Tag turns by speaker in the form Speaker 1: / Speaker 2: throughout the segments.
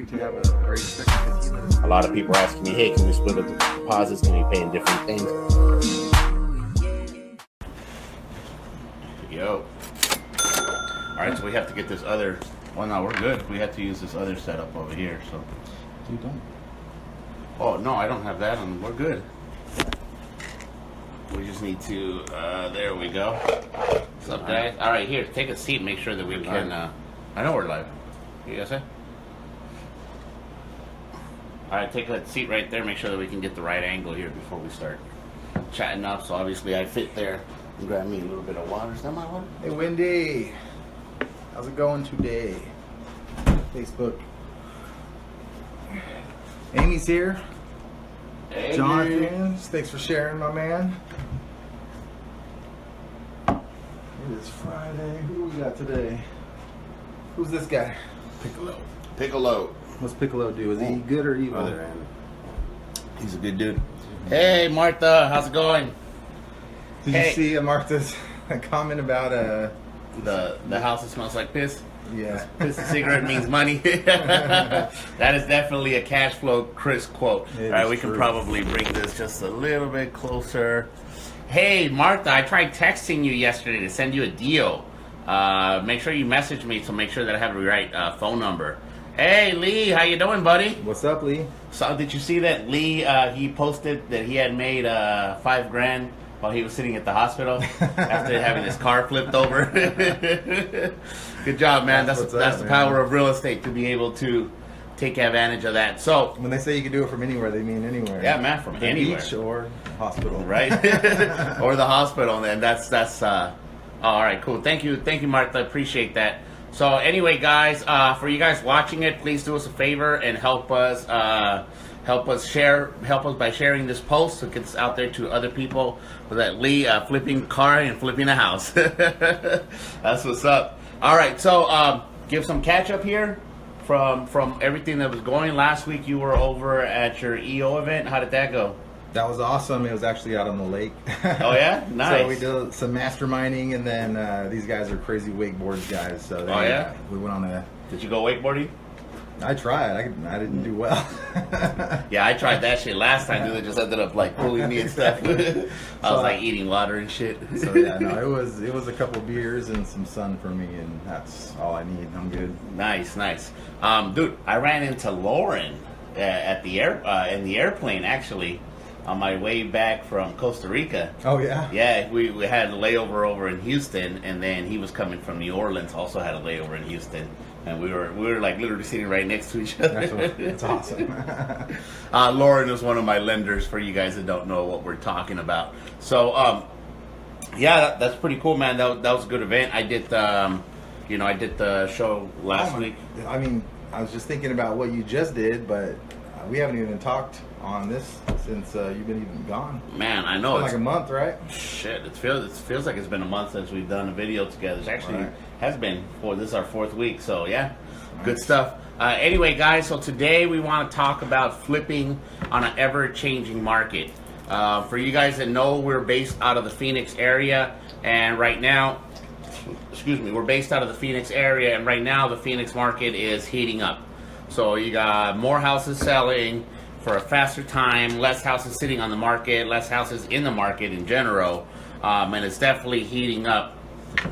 Speaker 1: to have a great expected 15 minutes.
Speaker 2: A lot of people are asking me, hey, can we split up the deposits? Can we pay in different things? Yo. Alright, so we have to get this other... Well, no, we're good. We have to use this other setup over here, so...
Speaker 1: You don't?
Speaker 2: Oh, no, I don't have that on. We're good. We just need to... there we go. What's up, guys? Alright, here, take a seat. Make sure that we can... I know we're live. You guys say? Alright, take a seat right there. Make sure that we can get the right angle here before we start chatting up. So obviously I fit there. And grab me a little bit of water. Is that my water?
Speaker 1: Hey, Wendy. How's it going today? Facebook. Amy's here.
Speaker 2: Hey,
Speaker 1: Jonathan, thanks for sharing, my man. It is Friday. Who we got today? Who's this guy?
Speaker 2: Piccolo. Piccolo.
Speaker 1: What's Piccolo do? Is he good or evil?
Speaker 2: Other end. He's a good dude. Hey, Martha. How's it going?
Speaker 1: Did you see Martha's comment about
Speaker 2: the house that smells like piss?
Speaker 1: Yeah.
Speaker 2: Piss and cigarette means money. That is definitely a cash flow Kris quote. All right, we can probably bring this just a little bit closer. Hey, Martha, I tried texting you yesterday to send you a deal. Make sure you message me to make sure that I have the right phone number. Hey, Lee, how you doing, buddy?
Speaker 1: What's up, Lee?
Speaker 2: So, did you see that Lee, he posted that he had made $5,000 while he was sitting at the hospital after having his car flipped over? Good job, man. That's the power of real estate, to be able to take advantage of that. So
Speaker 1: when they say you can do it from anywhere, they mean anywhere.
Speaker 2: Yeah, man, from anywhere.
Speaker 1: Beach or hospital,
Speaker 2: right? Or the hospital, and that's all right, cool. Thank you, Martha. Appreciate that. So anyway, guys, for you guys watching it, please do us a favor and help us by sharing this post so it gets out there to other people with that Lee flipping car and flipping a house. That's what's up. All right, so give some catch up here from everything that was going. Last week you were over at your EO event. How did that go?
Speaker 1: That was awesome. It was actually out on the lake.
Speaker 2: Oh yeah, nice.
Speaker 1: So we did some masterminding, and then these guys are crazy wakeboards guys. So they, we went on a.
Speaker 2: Did you go wakeboarding?
Speaker 1: I tried. I didn't do well.
Speaker 2: Yeah, I tried that shit last time. Dude, it just ended up like pulling me and stuff. I was like eating water and shit.
Speaker 1: So yeah, no, it was a couple beers and some sun for me, and that's all I need. I'm good.
Speaker 2: Nice. Dude, I ran into Lauren at the in the airplane actually on my way back from Costa Rica.
Speaker 1: Oh yeah.
Speaker 2: Yeah, we had a layover over in Houston, and then he was coming from New Orleans, also had a layover in Houston. And we were like literally sitting right next to each other.
Speaker 1: That's awesome.
Speaker 2: Lauren is one of my lenders, for you guys that don't know what we're talking about. So, yeah, that's pretty cool, man. That was a good event. I did, I did the show last week.
Speaker 1: I mean, I was just thinking about what you just did, but we haven't even talked on this since you've been even gone.
Speaker 2: Man, I know.
Speaker 1: It's been like a month, right?
Speaker 2: Shit, it feels like it's been a month since we've done a video together. It's actually has been. This is our 4th week, so yeah, good stuff. Anyway, guys, so today we want to talk about flipping on an ever-changing market. For you guys that know, we're based out of the Phoenix area, and right now, we're based out of the Phoenix area, and right now the Phoenix market is heating up. So you got more houses selling for a faster time, less houses sitting on the market, less houses in the market in general, and it's definitely heating up.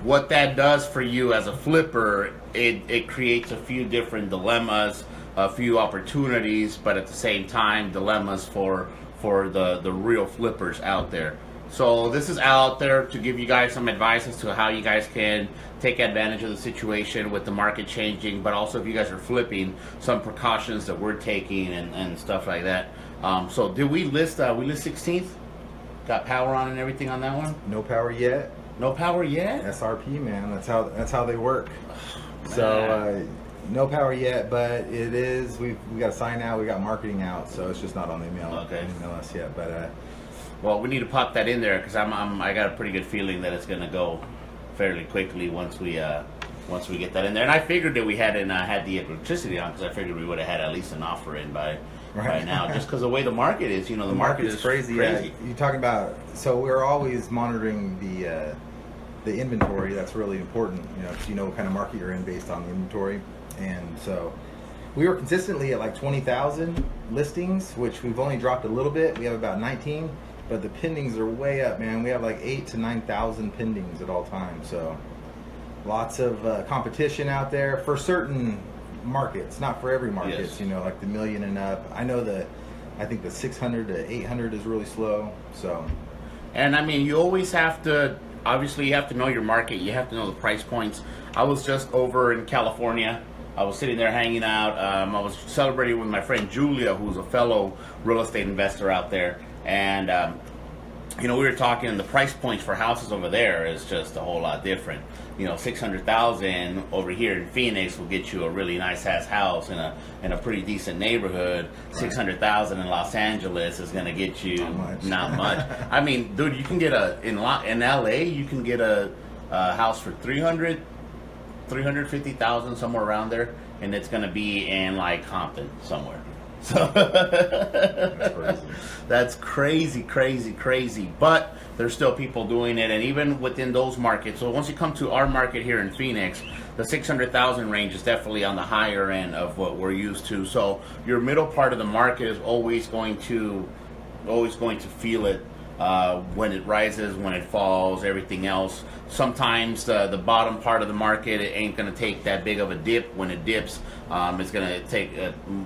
Speaker 2: What that does for you as a flipper, it creates a few different dilemmas, a few opportunities, but at the same time, dilemmas for the real flippers out there. So this is out there to give you guys some advice as to how you guys can take advantage of the situation with the market changing, but also if you guys are flipping, some precautions that we're taking and stuff like that. So did we list 16th? Got power on and everything on that one?
Speaker 1: No power yet.
Speaker 2: No power yet?
Speaker 1: SRP, man. That's how they work. So no power yet, but it is. We got a sign out. We got marketing out. So it's just not on the email.
Speaker 2: Okay.
Speaker 1: Email us yet, but
Speaker 2: well, we need to pop that in there because I got a pretty good feeling that it's gonna go fairly quickly once we get that in there. And I figured that we hadn't had the electricity on because I figured we would have had at least an offer in by now, just because the way the market is. The market is crazy.
Speaker 1: Yeah, you're talking about. So we're always monitoring the inventory. That's really important. Because you know what kind of market you're in based on the inventory. And so we were consistently at like 20,000 listings, which we've only dropped a little bit. We have about 19, but the pendings are way up, man. We have like 8,000 to 9,000 pendings at all times. So lots of competition out there for certain markets, not for every market.
Speaker 2: Yes.
Speaker 1: You know, like the million and up. I think the 600 to 800 is really slow. So,
Speaker 2: and I mean, you always have to. Obviously, you have to know your market. You have to know the price points. I was just over in California. I was sitting there hanging out. I was celebrating with my friend Julia, who's a fellow real estate investor out there. And, you know, we were talking, and the price points for houses over there is just a whole lot different. You know, 600,000 over here in Phoenix will get you a really nice ass house in a pretty decent neighborhood. Right. 600,000 in Los Angeles is going to get you not much. I mean, dude, you can get in LA, you can get a house for 350,000, somewhere around there, and it's going to be in like Compton somewhere. So that's crazy. But there's still people doing it, and even within those markets. So once you come to our market here in Phoenix, the 600,000 range is definitely on the higher end of what we're used to. So your middle part of the market is always going to feel it. When it rises, when it falls, everything else. Sometimes the bottom part of the market, it ain't going to take that big of a dip. When it dips, it's going to take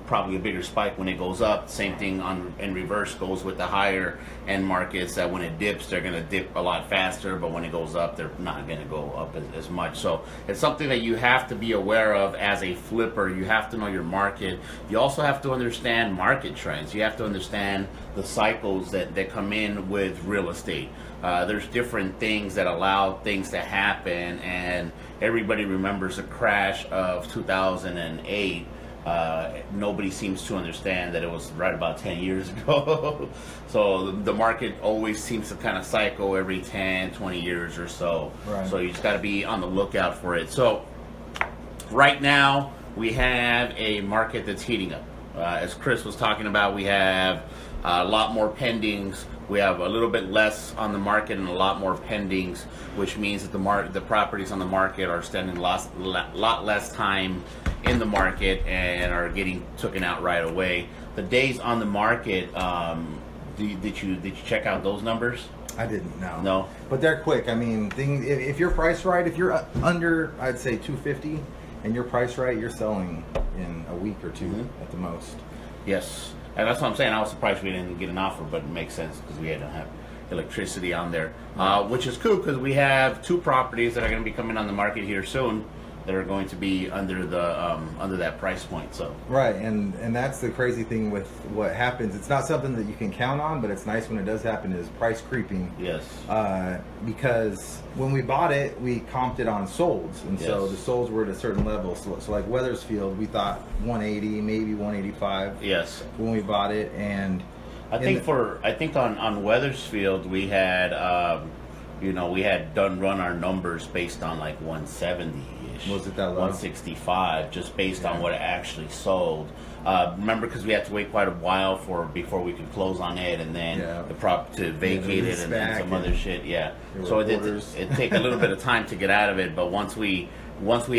Speaker 2: probably a bigger spike when it goes up. Same thing in reverse goes with the higher end markets, that when it dips, they're going to dip a lot faster, but when it goes up, they're not going to go up as much. So it's something that you have to be aware of as a flipper. You have to know your market. You also have to understand market trends. You have to understand the cycles that come in with real estate. There's different things that allow things to happen, and everybody remembers the crash of 2008. Nobody seems to understand that it was right about 10 years ago. So the market always seems to kind of cycle every 10, 20 years or so. Right. So you just got to be on the lookout for it. So right now we have a market that's heating up. As Kris was talking about, we have a lot more pendings. We have a little bit less on the market and a lot more pendings, which means that the properties on the market are spending a lot less time in the market and are getting taken out right away. The days on the market, did you check out those numbers?
Speaker 1: I didn't, no.
Speaker 2: No?
Speaker 1: But they're quick. I mean, if you're priced right, if you're under, I'd say 250, and you're priced right, you're selling in a week or two at the most.
Speaker 2: Yes. And that's what I'm saying. I was surprised we didn't get an offer, but it makes sense because we had to have electricity on there, which is cool because we have 2 properties that are going to be coming on the market here soon that are going to be under that price point. So
Speaker 1: right, and that's the crazy thing with what happens. It's not something that you can count on, but it's nice when it does happen. Is price creeping?
Speaker 2: Yes.
Speaker 1: Because when we bought it, we comped it on solds, and so the solds were at a certain level. So like Wethersfield, we thought 180, maybe 185.
Speaker 2: Yes. When
Speaker 1: we bought it, and
Speaker 2: I think on Wethersfield we had we had run our numbers based on like 170.
Speaker 1: Was it that low?
Speaker 2: 165, just based on what it actually sold. Remember, because we had to wait quite a while before we could close on it, and then the prop to vacate it, and then some other shit. Yeah, so it take a little bit of time to get out of it. But once we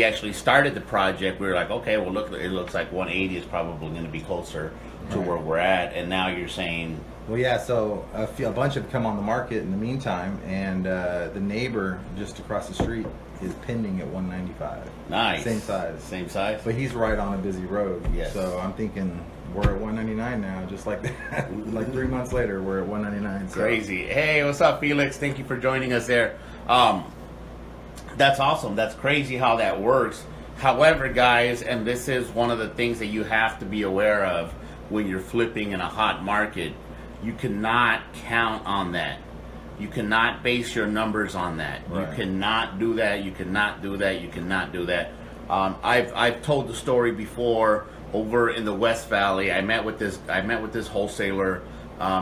Speaker 2: actually started the project, we were like, okay, well, it looks like 180 is probably going to be closer to where we're at. And now you're saying,
Speaker 1: well, yeah. So a bunch have come on the market in the meantime, and the neighbor just across the street is pending at 195.
Speaker 2: Nice.
Speaker 1: Same size. But he's right on a busy road.
Speaker 2: Yes.
Speaker 1: So I'm thinking we're at 199 now, just like that. Like 3 months later, we're at 199. So.
Speaker 2: Crazy. Hey, what's up, Felix? Thank you for joining us there. That's awesome. That's crazy how that works. However, guys, and this is one of the things that you have to be aware of when you're flipping in a hot market, you cannot count on that. You cannot base your numbers on that. Right. You cannot do that. You cannot do that. You cannot do that. I've told the story before over in the West Valley. I met with this wholesaler.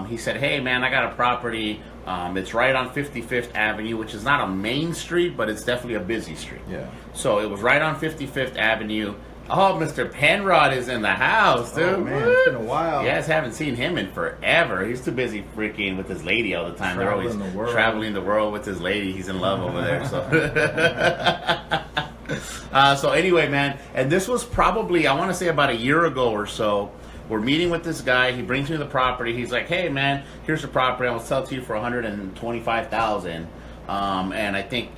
Speaker 2: He said, "Hey man, I got a property. It's right on 55th Avenue, which is not a main street, but it's definitely a busy street."
Speaker 1: Yeah.
Speaker 2: So it was right on 55th Avenue. Oh, Mr. Penrod is in the house, dude.
Speaker 1: Oh, man, it's been a while.
Speaker 2: Yes, haven't seen him in forever. He's too busy freaking with his lady all the time. They're always traveling the world with his lady. He's in love over there. So So anyway, man, and this was probably, I want to say about a year ago or so. We're meeting with this guy. He brings me the property. He's like, "Hey, man, here's the property. I'll sell it to you for $125,000, and I think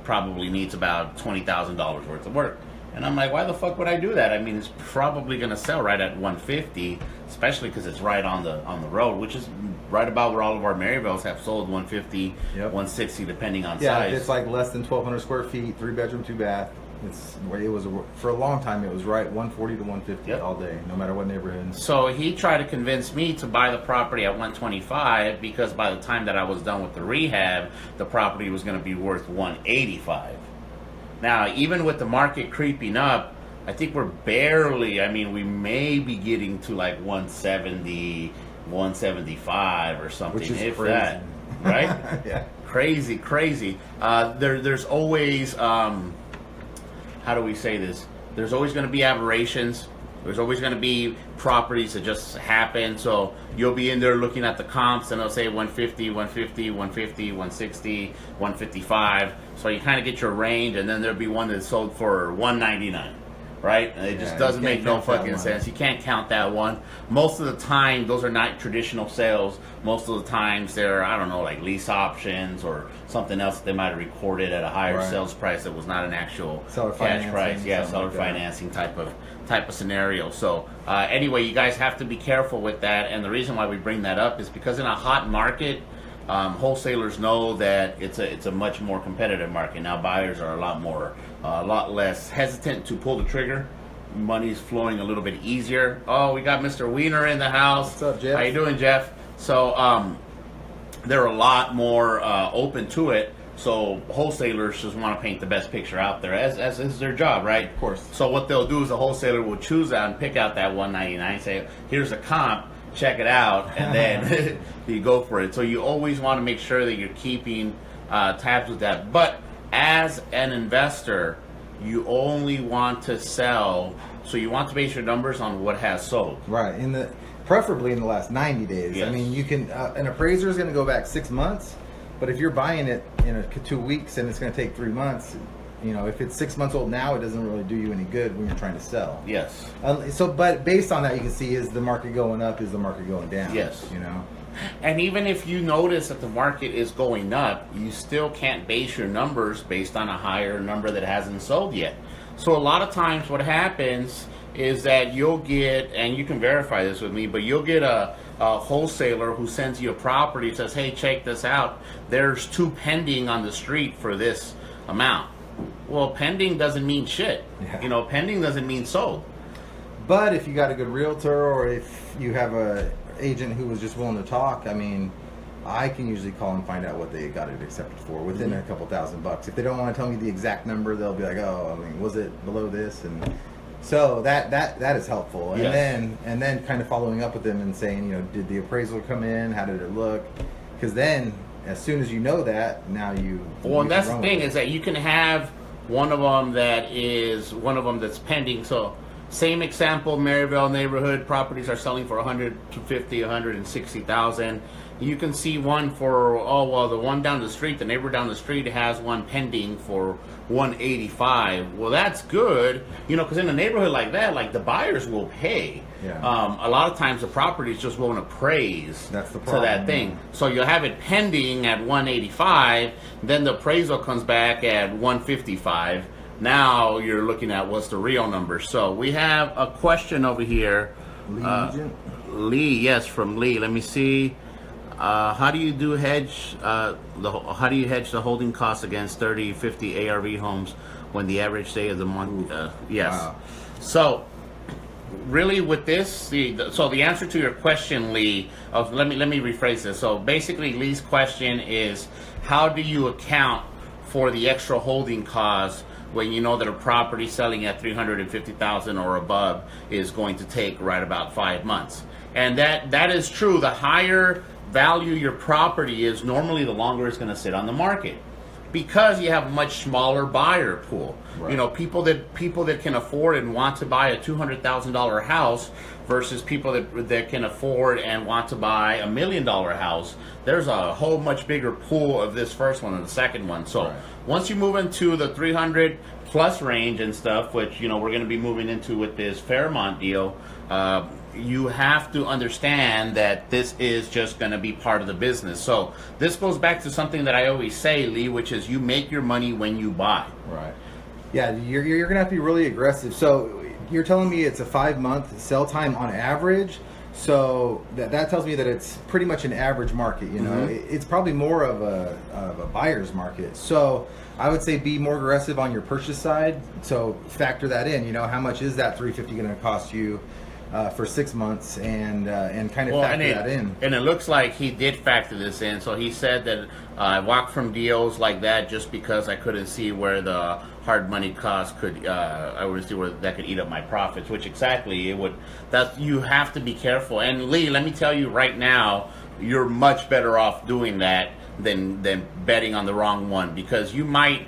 Speaker 2: probably needs about $20,000 worth of work." And I'm like, "Why the fuck would I do that? I mean, it's probably going to sell right at 150, especially because it's right on the road, which is right about where all of our Maryvilles have sold, 150, 160, depending on size.
Speaker 1: Yeah, it's like less than 1,200 square feet, 3-bedroom, 2-bath. It was for a long time. It was right 140 to 150 all day, no matter what neighborhood.
Speaker 2: So he tried to convince me to buy the property at 125 because by the time that I was done with the rehab, the property was going to be worth 185. Now, even with the market creeping up, I think we're barely. I mean, we may be getting to like 170, 175 or something,
Speaker 1: which is
Speaker 2: if
Speaker 1: crazy.
Speaker 2: That, right?
Speaker 1: Yeah,
Speaker 2: crazy. There's always. How do we say this? There's always going to be aberrations. There's always going to be properties that just happen. So you'll be in there looking at the comps and they'll say 150, 150, 150, 160, 155. So you kind of get your range, and then there'll be one that's sold for 199. Right? And it just doesn't make no fucking sense. You can't count that one. Most of the time, those are not traditional sales. Most of the times, they're, I don't know, like lease options or something else that they might have recorded at a higher sales price that was not an actual cash price. Yeah, seller financing type of scenario. So anyway, you guys have to be careful with that. And the reason why we bring that up is because in a hot market, wholesalers know that it's a much more competitive market. Now buyers are a lot less hesitant to pull the trigger. Money's flowing a little bit easier. Oh, we got Mr. Wiener in the house.
Speaker 1: What's up, Jeff?
Speaker 2: How you doing, Jeff? So they're a lot more open to it. So wholesalers just want to paint the best picture out there, as is their job, right?
Speaker 1: Of course.
Speaker 2: So what they'll do is the wholesaler will choose out and pick out that 199, say, here's a comp, check it out, and then you go for it. So you always want to make sure that you're keeping tabs with that. But as an investor, you only want to sell, so you want to base your numbers on what has sold.
Speaker 1: Right, preferably in the last 90 days.
Speaker 2: Yes.
Speaker 1: I mean, you can an appraiser is going to go back 6 months, but if you're buying it in 2 weeks and it's going to take 3 months, if it's 6 months old now, it doesn't really do you any good when you're trying to sell.
Speaker 2: Yes.
Speaker 1: But based on that, you can see, is the market going up? Is the market going down?
Speaker 2: Yes. And even if you notice that the market is going up, you still can't base your numbers based on a higher number that hasn't sold yet. So a lot of times what happens is that you'll get, and you can verify this with me, but you'll get a wholesaler who sends you a property, says, hey, check this out. There's 2 pending on the street for this amount. Well, pending doesn't mean shit. Yeah. Pending doesn't mean sold.
Speaker 1: But if you got a good realtor, or if you have a agent who was just willing to talk, I mean, I can usually call and find out what they got it accepted for within a couple $1,000. If they don't want to tell me the exact number, they'll be like, oh, I mean, was it below this? And so that is helpful. And then kind of following up with them and saying, did the appraisal come in? How did it look? Because then as soon as you know that, now you.
Speaker 2: Well, and that's the thing, is that you can have one of them that's pending. So same example, Maryville neighborhood properties are selling for $150,000, $160,000. You can see one for, the one down the street, the neighbor down the street has one pending for $185,000. Well, that's good, because in a neighborhood like that, like the buyers will pay. Yeah. A lot of times the properties just won't appraise to that thing. So you'll have it pending at $185,000, then the appraisal comes back at $155,000. Now you're looking at what's the real number. So we have a question over here. Lee, yes, from Lee. Let me see. How do you hedge the holding costs against 30, 50 ARV homes when the average day of the month? Yes. Wow. So really with this, so the answer to your question, Lee, let me rephrase this. So basically Lee's question is, how do you account for the extra holding costs when you know that a property selling at $350,000 or above is going to take right about 5 months? And that is true. The higher value your property is, normally the longer it's going to sit on the market. because you have a much smaller buyer pool.
Speaker 1: Right.
Speaker 2: You know, people that can afford and want to buy a $200,000 house versus people that can afford and want to buy $1 million house. There's a whole much bigger pool of this first one than the second one. So
Speaker 1: right.
Speaker 2: Once you move into the 300 plus range and stuff, which, you know, we're going to be moving into with this Fairmont deal, you have to understand that this is just going to be part of the business. So this goes back to something that I always say, Lee, which is you make your money when you buy.
Speaker 1: Right. Yeah, you're going to have to be really aggressive. So you're telling me it's a 5-month sell time on average. So that tells me that it's pretty much an average market. You know, it's probably more of a buyer's market. So I would say be more aggressive on your purchase side. So factor that in. You know, how much is that $350 going to cost you for 6 months, and kind of factor that in.
Speaker 2: And it looks like he did factor this in. So he said that I walked from deals like that just because I couldn't see where the hard money cost could. I would see where that could eat up my profits. Which exactly it would. That you have to be careful. And Lee, let me tell you right now, you're much better off doing that than betting on the wrong one, because you might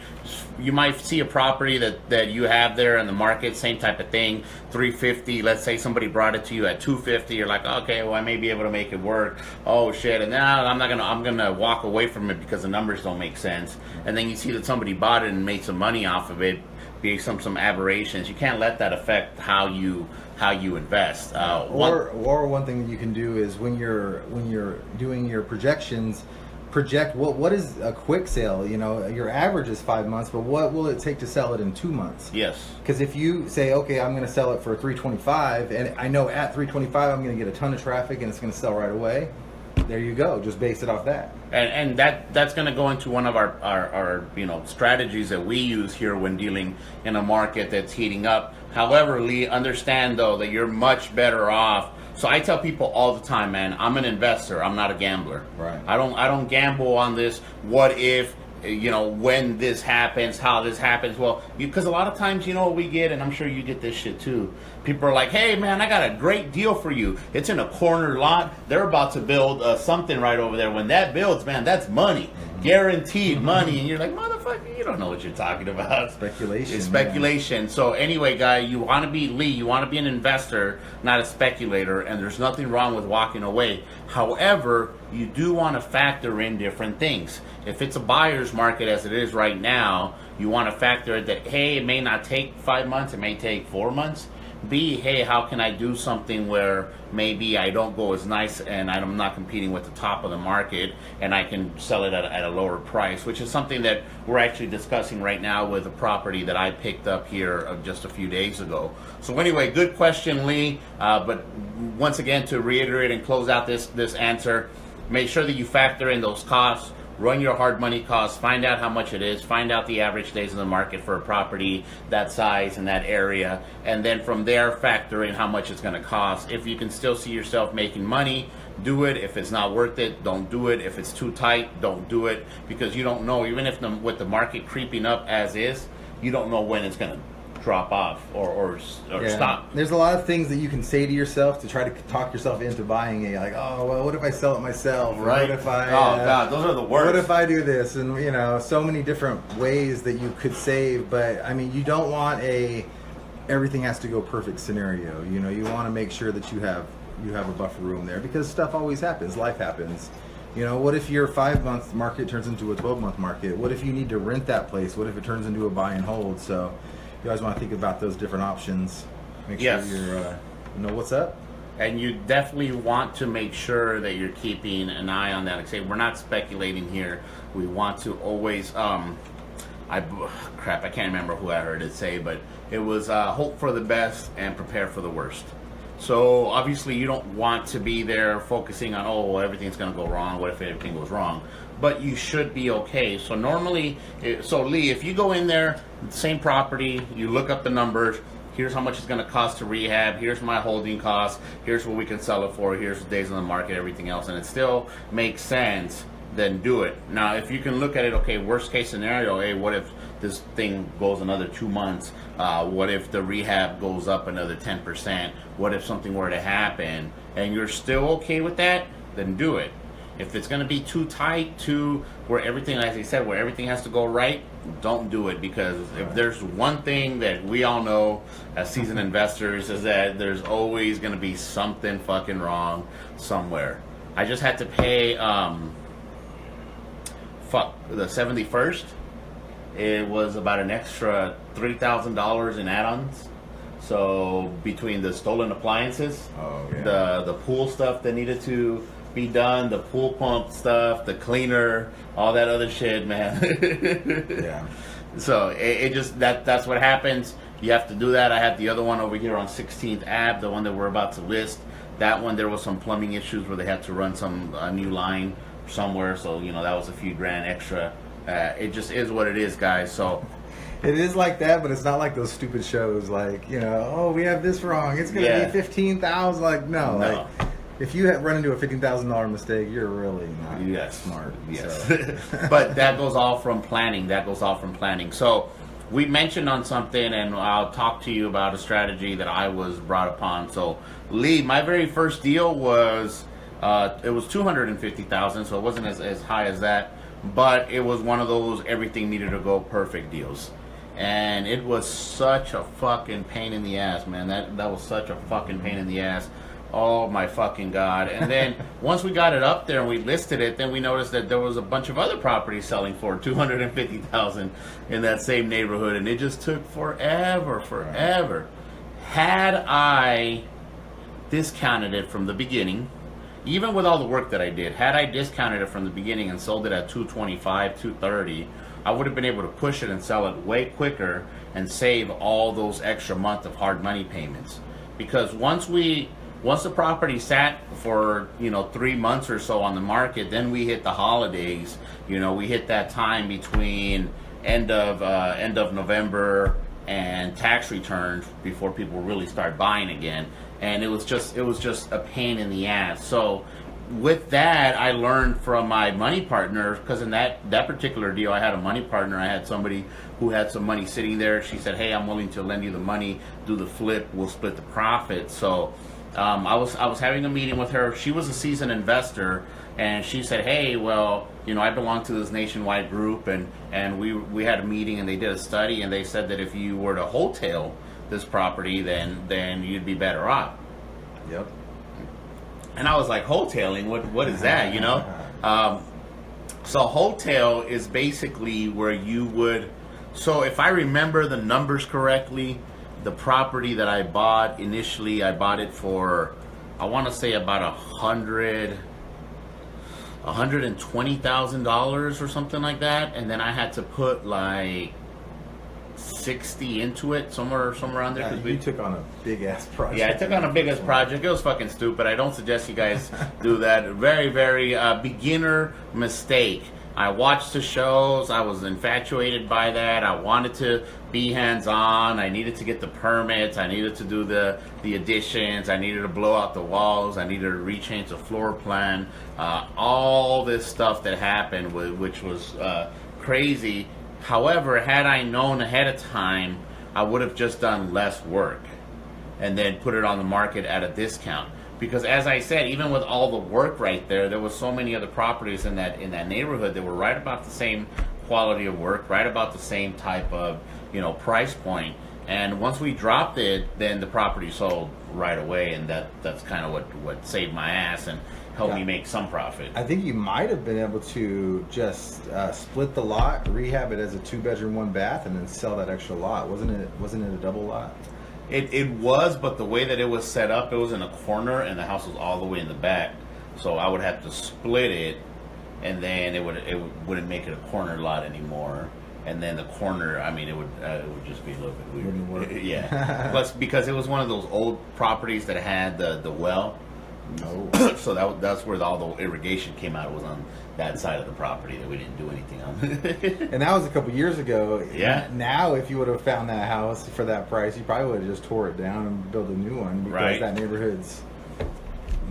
Speaker 2: see a property that you have there in the market, same type of thing, 350. Let's say somebody brought it to you at 250. You're like, okay, well, I may be able to make it work. Oh shit! And now I'm gonna walk away from it because the numbers don't make sense. And then you see that somebody bought it and made some money off of it, be some aberrations. You can't let that affect how you invest.
Speaker 1: Or one thing that you can do is when you're doing your projections, project what is a quick sale. You know, your average is 5 months, but what will it take to sell it in 2 months?
Speaker 2: Yes.
Speaker 1: Because if you say, okay, I'm going to sell it for $325, and I know at $325 I'm going to get a ton of traffic and it's going to sell right away, there you go. Just base it off that.
Speaker 2: And that's going to go into one of our you know, strategies that we use here when dealing in a market that's heating up. However, Lee, understand though that you're much better off. So I tell people all the time, man, I'm an investor. I'm not a gambler.
Speaker 1: Right.
Speaker 2: I don't gamble on this. What if, you know, when this happens, how this happens? Well, because a lot of times, you know what we get, and I'm sure you get this shit too. People are like, hey, man, I got a great deal for you. It's in a corner lot. They're about to build something right over there. When that builds, man, that's money. Guaranteed money. And you're like, motherfucker, you don't know what you're talking about.
Speaker 1: Speculation.
Speaker 2: It's speculation. Yeah. So anyway, guy, you want to be, Lee, you want to be an investor, not a speculator, and there's nothing wrong with walking away. However, you do want to factor in different things. If it's a buyer's market as it is right now, you want to factor that, hey, it may not take 5 months, it may take 4 months. B, hey, how can I do something where maybe I don't go as nice and I'm not competing with the top of the market and I can sell it at a lower price, which is something that we're actually discussing right now with a property that I picked up here just a few days ago. So anyway, good question, Lee. But once again, to reiterate and close out this answer, make sure that you factor in those costs. Run your hard money costs, find out how much it is, find out the average days in the market for a property that size in that area, and then from there factor in how much it's going to cost. If you can still see yourself making money, do it. If it's not worth it, don't do it. If it's too tight, don't do it, because you don't know, even if with the market creeping up as is, you don't know when it's going to drop off or stop.
Speaker 1: There's a lot of things that you can say to yourself to try to talk yourself into buying it. Like, oh, well, what if I sell it myself?
Speaker 2: Right.
Speaker 1: What if I?
Speaker 2: Oh God, those are the worst.
Speaker 1: What if I do this? And you know, so many different ways that you could save. But I mean, you don't want everything has to go perfect scenario. You know, you want to make sure that you have a buffer room there, because stuff always happens. Life happens. You know, what if your 5-month market turns into a 12-month market? What if you need to rent that place? What if it turns into a buy and hold? So you guys want to think about those different options. Make sure you know what's up.
Speaker 2: And you definitely want to make sure that you're keeping an eye on that. Like I say, we're not speculating here. We want to always, I can't remember who I heard it say, but it was hope for the best and prepare for the worst. So obviously you don't want to be there focusing on, oh, well, everything's going to go wrong. What if everything goes wrong? But you should be okay. So normally, Lee, if you go in there, same property, you look up the numbers, here's how much it's going to cost to rehab, here's my holding costs, here's what we can sell it for, here's the days on the market, everything else, and it still makes sense, then do it. Now, if you can look at it, okay, worst case scenario, hey, what if this thing goes another 2 months? What if the rehab goes up another 10%? What if something were to happen? And you're still okay with that? Then do it. If it's going to be too tight, too where everything, as he said, where everything has to go right, don't do it. Because if there's one thing that we all know as seasoned investors is that there's always going to be something fucking wrong somewhere. I just had to pay the 71st. It was about an extra $3,000 in add-ons. So between the stolen appliances, the pool stuff that needed to be done, the pool pump stuff, the cleaner, all that other shit, man.
Speaker 1: Yeah.
Speaker 2: So it just that's what happens. You have to do that. I have the other one over here on 16th Ave, the one that we're about to list. That one, there was some plumbing issues where they had to run a new line somewhere. So, you know, that was a few grand extra. It just is what it is, guys. So
Speaker 1: it is like that, but it's not like those stupid shows like, you know, oh, we have this wrong. It's going to be $15,000. Like, no. Like, if you run into a $15,000 mistake, you're really not that smart.
Speaker 2: Yes.
Speaker 1: So.
Speaker 2: But that goes all from planning. So we mentioned on something, and I'll talk to you about a strategy that I was brought upon. So, Lee, my very first deal was, it was $250,000, so it wasn't as high as that. But it was one of those everything needed to go perfect deals. And it was such a fucking pain in the ass, man. That was such a fucking pain in the ass. Oh my fucking God. And then once we got it up there and we listed it, then we noticed that there was a bunch of other properties selling for $250,000 in that same neighborhood. And it just took forever. Had I discounted it from the beginning, even with all the work that I did, had I discounted it from the beginning and sold it at $225, $230, I would have been able to push it and sell it way quicker and save all those extra month of hard money payments. Because once the property sat for 3 months or so on the market, then we hit the holidays. We hit that time between end of November and tax returns before people really start buying again. And it was just a pain in the ass. So with that, I learned from my money partner, because in that particular deal, I had a money partner. I had somebody who had some money sitting there. She said, "Hey, I'm willing to lend you the money, do the flip, we'll split the profit." So I was having a meeting with her. She was a seasoned investor, and she said, "Hey, well, I belong to this nationwide group, and we had a meeting, and they did a study, and they said that if you were to wholetail this property, then you'd be better off."
Speaker 1: Yep.
Speaker 2: And I was like, wholetailing? What is that? So wholetail is basically where you would. So if I remember the numbers correctly, the property that I bought initially, I bought it for, I want to say about $120,000 or something like that, and then I had to put like 60 into it, somewhere around there.
Speaker 1: Yeah, we took on a big ass project.
Speaker 2: Yeah, I took on a big ass project. It was fucking stupid. I don't suggest you guys do that. Very, very beginner mistake. I watched the shows. I was infatuated by that. I wanted to be hands-on. I needed to get the permits. I needed to do the additions. I needed to blow out the walls. I needed to rechange the floor plan. All this stuff that happened, which was crazy. However, had I known ahead of time, I would have just done less work and then put it on the market at a discount. Because as I said, even with all the work right there was so many other properties in that neighborhood that were right about the same quality of work, right about the same type of price point. And once we dropped it, then the property sold right away, and that's kind of what saved my ass and helped me make some profit.
Speaker 1: I think you might have been able to just split the lot, rehab it as a 2-bedroom, 1-bath, and then sell that extra lot. Wasn't it a double lot?
Speaker 2: It was, but the way that it was set up, it was in a corner, and the house was all the way in the back. So I would have to split it, and then it wouldn't make it a corner lot anymore. And then the corner, it would just be a little bit weird.
Speaker 1: Wouldn't work.
Speaker 2: Yeah. Plus, because it was one of those old properties that had the well.
Speaker 1: No.
Speaker 2: So that's where all the irrigation came out. It was on that side of the property that we didn't do anything on.
Speaker 1: And that was a couple years ago.
Speaker 2: Yeah.
Speaker 1: Now, if you would have found that house for that price, you probably would have just tore it down and built a new one, because that neighborhood's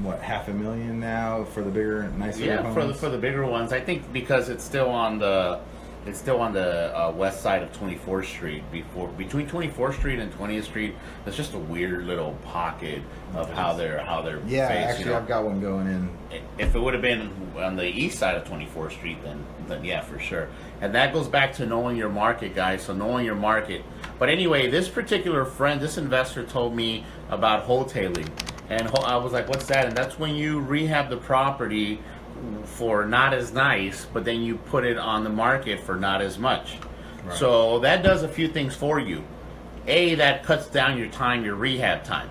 Speaker 1: $500,000 now for the bigger, nicer homes?
Speaker 2: For the bigger ones. I think because it's still on the It's still on the west side of 24th Street. Between 24th Street and 20th Street, there's just a weird little pocket of how they're
Speaker 1: yeah.
Speaker 2: faced,
Speaker 1: Actually,
Speaker 2: you know?
Speaker 1: I've got one going in.
Speaker 2: If it would have been on the east side of 24th Street, then yeah, for sure. And that goes back to knowing your market, guys. So knowing your market. But anyway, this particular friend, this investor, told me about wholetailing, and I was like, "What's that?" And that's when you rehab the property for not as nice, but then you put it on the market for not as much. Right. So that does a few things for you. A, that cuts down your time, your rehab time,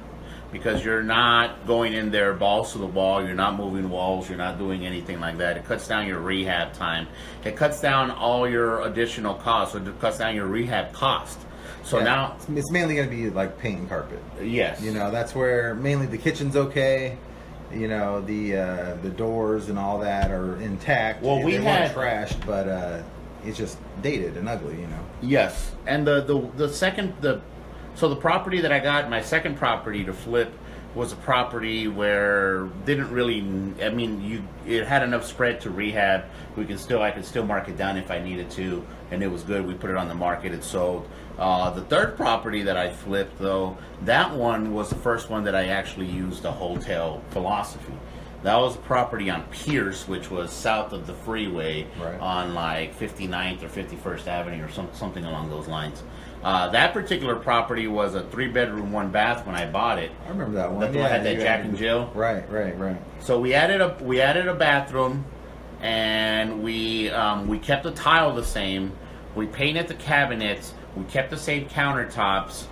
Speaker 2: because you're not going in there balls to the wall, you're not moving walls, you're not doing anything like that. It cuts down your rehab time. It cuts down all your additional costs, so it cuts down your rehab cost. So yeah, now
Speaker 1: it's mainly going to be like paint and carpet.
Speaker 2: Yes.
Speaker 1: You know, that's where mainly the kitchen's okay. You know, the doors and all that are intact.
Speaker 2: Well, we
Speaker 1: weren't
Speaker 2: had
Speaker 1: trashed, but it's just dated and ugly. You know.
Speaker 2: Yes, and so the property that I got, my second property to flip, was a property where didn't really. I mean, it had enough spread to rehab. I could still mark it down if I needed to, and it was good. We put it on the market. It sold. The third property that I flipped, though, that one was the first one that I actually used a hotel philosophy. That was a property on Pierce, which was south of the freeway, right, on like 59th or 51st Avenue or something along those lines. That particular property was a 3-bedroom, 1-bath when I bought it.
Speaker 1: I remember that one.
Speaker 2: That one had that Jack and Jill.
Speaker 1: Right.
Speaker 2: So we added a bathroom, and we kept the tile the same. We painted the cabinets. We kept the same countertops.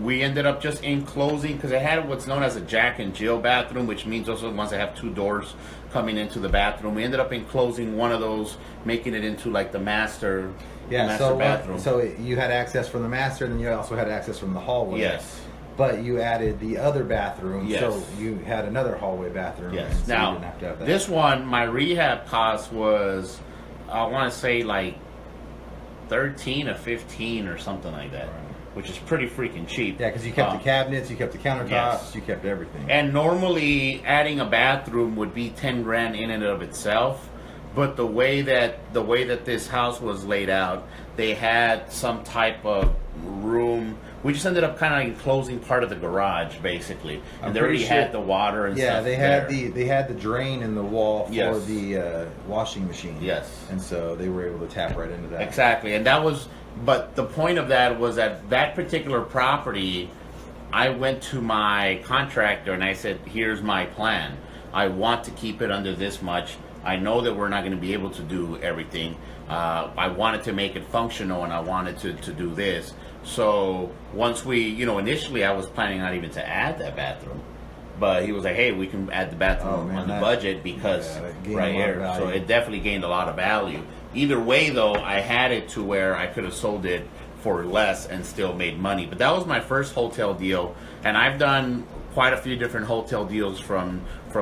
Speaker 2: We ended up just enclosing, because it had what's known as a Jack and Jill bathroom, which means those are the ones that have 2 doors coming into the bathroom. We ended up enclosing one of those, making it into like the master bathroom.
Speaker 1: So you had access from the master, and then you also had access from the hallway.
Speaker 2: Yes.
Speaker 1: But you added the other bathroom,
Speaker 2: yes,
Speaker 1: so you had another hallway bathroom.
Speaker 2: Yes.
Speaker 1: So
Speaker 2: now,
Speaker 1: you didn't have to have that.
Speaker 2: This one, my rehab cost was, I want to say like 13 or 15 or something like that, right, which is pretty freaking cheap.
Speaker 1: Yeah, because you kept the cabinets, you kept the countertops, yes, you kept everything.
Speaker 2: And normally adding a bathroom would be 10 grand in and of itself, but the way that this house was laid out, they had some type of room. We just ended up kind of enclosing part of the garage, basically, and they already had the water and stuff.
Speaker 1: Yeah, they had the drain in the wall for,
Speaker 2: yes,
Speaker 1: the washing machine.
Speaker 2: Yes,
Speaker 1: and so they were able to tap right into that.
Speaker 2: Exactly, and that was. But the point of that was that particular property, I went to my contractor and I said, "Here's my plan. I want to keep it under this much. I know that we're not going to be able to do everything. I wanted to make it functional, and I wanted to do this." So once we, initially I was planning not even to add that bathroom, but he was like, "Hey, we can add the bathroom on the budget because right here." So it definitely gained a lot of value. Either way, though, I had it to where I could have sold it for less and still made money. But that was my first hotel deal, and I've done quite a few different hotel deals from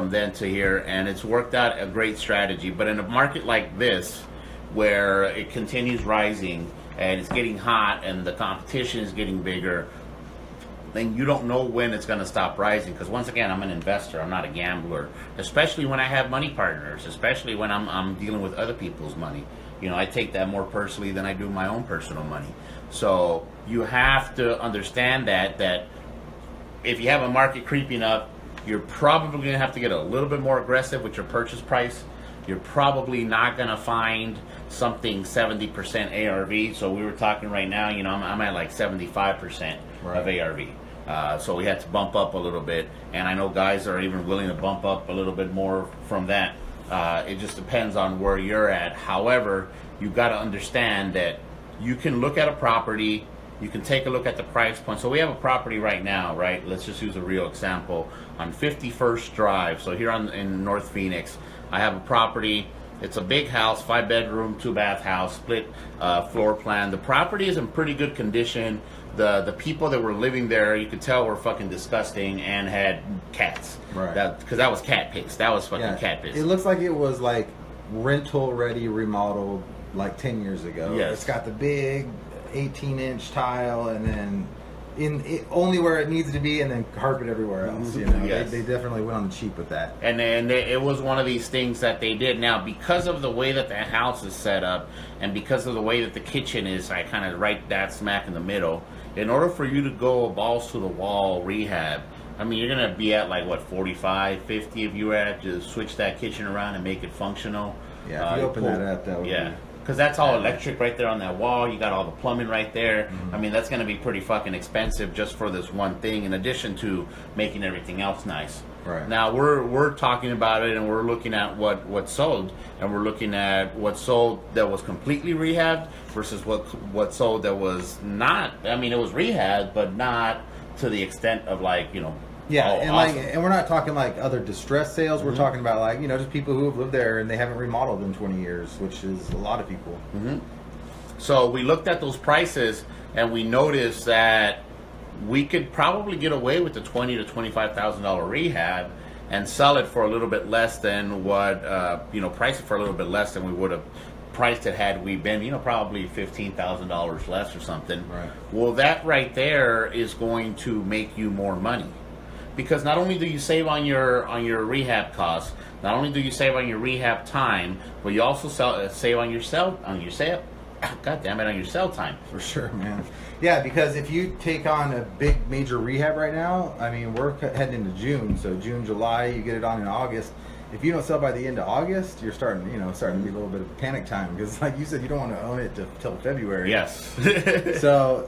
Speaker 2: then to here, and it's worked out a great strategy. But in a market like this, where it continues rising and it's getting hot and the competition is getting bigger, then you don't know when it's going to stop rising. Because once again, I'm an investor, I'm not a gambler, especially when I have money partners, especially when I'm dealing with other people's money. I take that more personally than I do my own personal money. So you have to understand that if you have a market creeping up, you're probably going to have to get a little bit more aggressive with your purchase price. You're probably not going to find something 70% ARV. So we were talking right now, I'm at like 75% of ARV. So we had to bump up a little bit. And I know guys are even willing to bump up a little bit more from that. It just depends on where you're at. However, you've got to understand that you can look at a property, you can take a look at the price point. So we have a property right now, right? Let's just use a real example on 51st Drive. So here in North Phoenix, I have a property. It's a big house, 5-bedroom, 2-bath house, split floor plan. The property is in pretty good condition. The people that were living there, you could tell were fucking disgusting and had cats. Right. Because that was cat piss. That was fucking cat piss.
Speaker 1: It looks like it was like rental ready, remodeled like 10 years ago.
Speaker 2: Yes.
Speaker 1: It's got the big 18-inch tile, and then only where it needs to be, and then carpet everywhere else. You know,
Speaker 2: Yes.
Speaker 1: they definitely went on the cheap with that.
Speaker 2: And it was one of these things that they did. Now, because of the way that the house is set up, and because of the way that the kitchen is, I kind of right that smack in the middle. In order for you to go balls to the wall rehab, I mean, you're gonna be at like what 45, 50 if you were to switch that kitchen around and make it functional.
Speaker 1: Yeah, if you open that up, that would be.
Speaker 2: Because that's all electric right there on that wall. You got all the plumbing right there. I mean, that's going to be pretty fucking expensive just for this one thing, in addition to making everything else nice.
Speaker 1: Right.
Speaker 2: Now we're talking about it, and we're looking at what sold, and we're looking at what sold that was completely rehabbed versus what sold that was not. I mean, it was rehabbed, but not to the extent of like, you know.
Speaker 1: Yeah,
Speaker 2: and
Speaker 1: awesome.
Speaker 2: awesome.
Speaker 1: And we're not talking like other distress sales. We're talking about like, you know, just people who have lived there and they haven't remodeled in 20 years, which is a lot of people.
Speaker 2: So we looked at those prices and we noticed that we could probably get away with the $20,000 to $25,000 rehab and sell it for a little bit less than what price it for a little bit less than we would have priced it had we been, you know, probably $15,000 less or something.
Speaker 1: Right.
Speaker 2: Well, that right there is going to make you more money. Because not only do you save on your rehab costs, not only do you save on your rehab time, but you also save on your sell time.
Speaker 1: For sure, man. Yeah, because if you take on a big major rehab right now, I mean, we're heading into June, so June, July, you get it on in August. If you don't sell by the end of August, you're starting to be a little bit of panic time, because like you said, you don't want to own it till February.
Speaker 2: Yes.
Speaker 1: So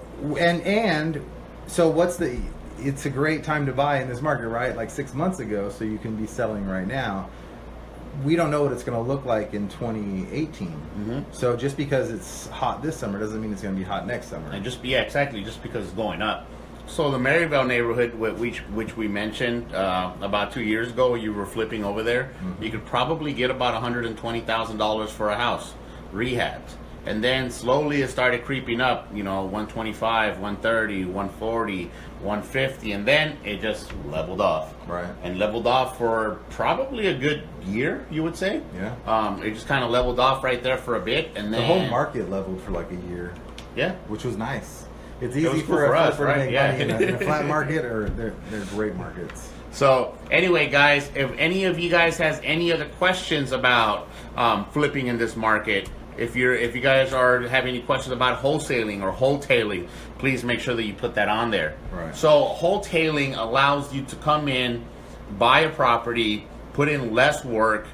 Speaker 1: what's the? It's a great time to buy in this market, right? Like 6 months ago, so you can be selling right now. We don't know what it's going to look like in 2018. So just because it's hot this summer doesn't mean it's going to be hot next summer.
Speaker 2: And just because it's going up. So the Maryvale neighborhood, which we mentioned about 2 years ago, you were flipping over there, you could probably get about $120,000 for a house rehabbed. And then slowly it started creeping up, you know, 125, 130, 140, 150, and then it just leveled off.
Speaker 1: Right.
Speaker 2: And leveled off for probably a good year, you would say.
Speaker 1: Yeah.
Speaker 2: It just kind of leveled off right there for a bit, and then
Speaker 1: the whole market leveled for like a year.
Speaker 2: Yeah.
Speaker 1: Which was nice. It's easy
Speaker 2: cool
Speaker 1: for
Speaker 2: us,
Speaker 1: to
Speaker 2: right?
Speaker 1: make money in a flat market, or they're great markets.
Speaker 2: So anyway, guys, if any of you guys has any other questions about flipping in this market, if you guys are having any questions about wholesaling or wholetailing, please make sure that you put that on there.
Speaker 1: Right.
Speaker 2: So wholetailing allows you to come in, buy a property, put in less work,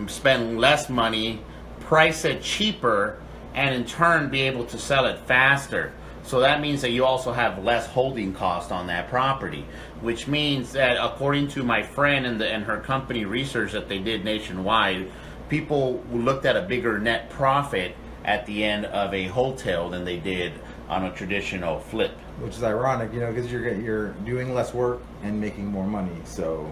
Speaker 2: spend less money, price it cheaper, and in turn be able to sell it faster. So that means that you also have less holding cost on that property, which means that according to my friend and her company research that they did nationwide, people looked at a bigger net profit at the end of a wholetail than they did on a traditional flip.
Speaker 1: Which is ironic, you know, because you're doing less work and making more money. So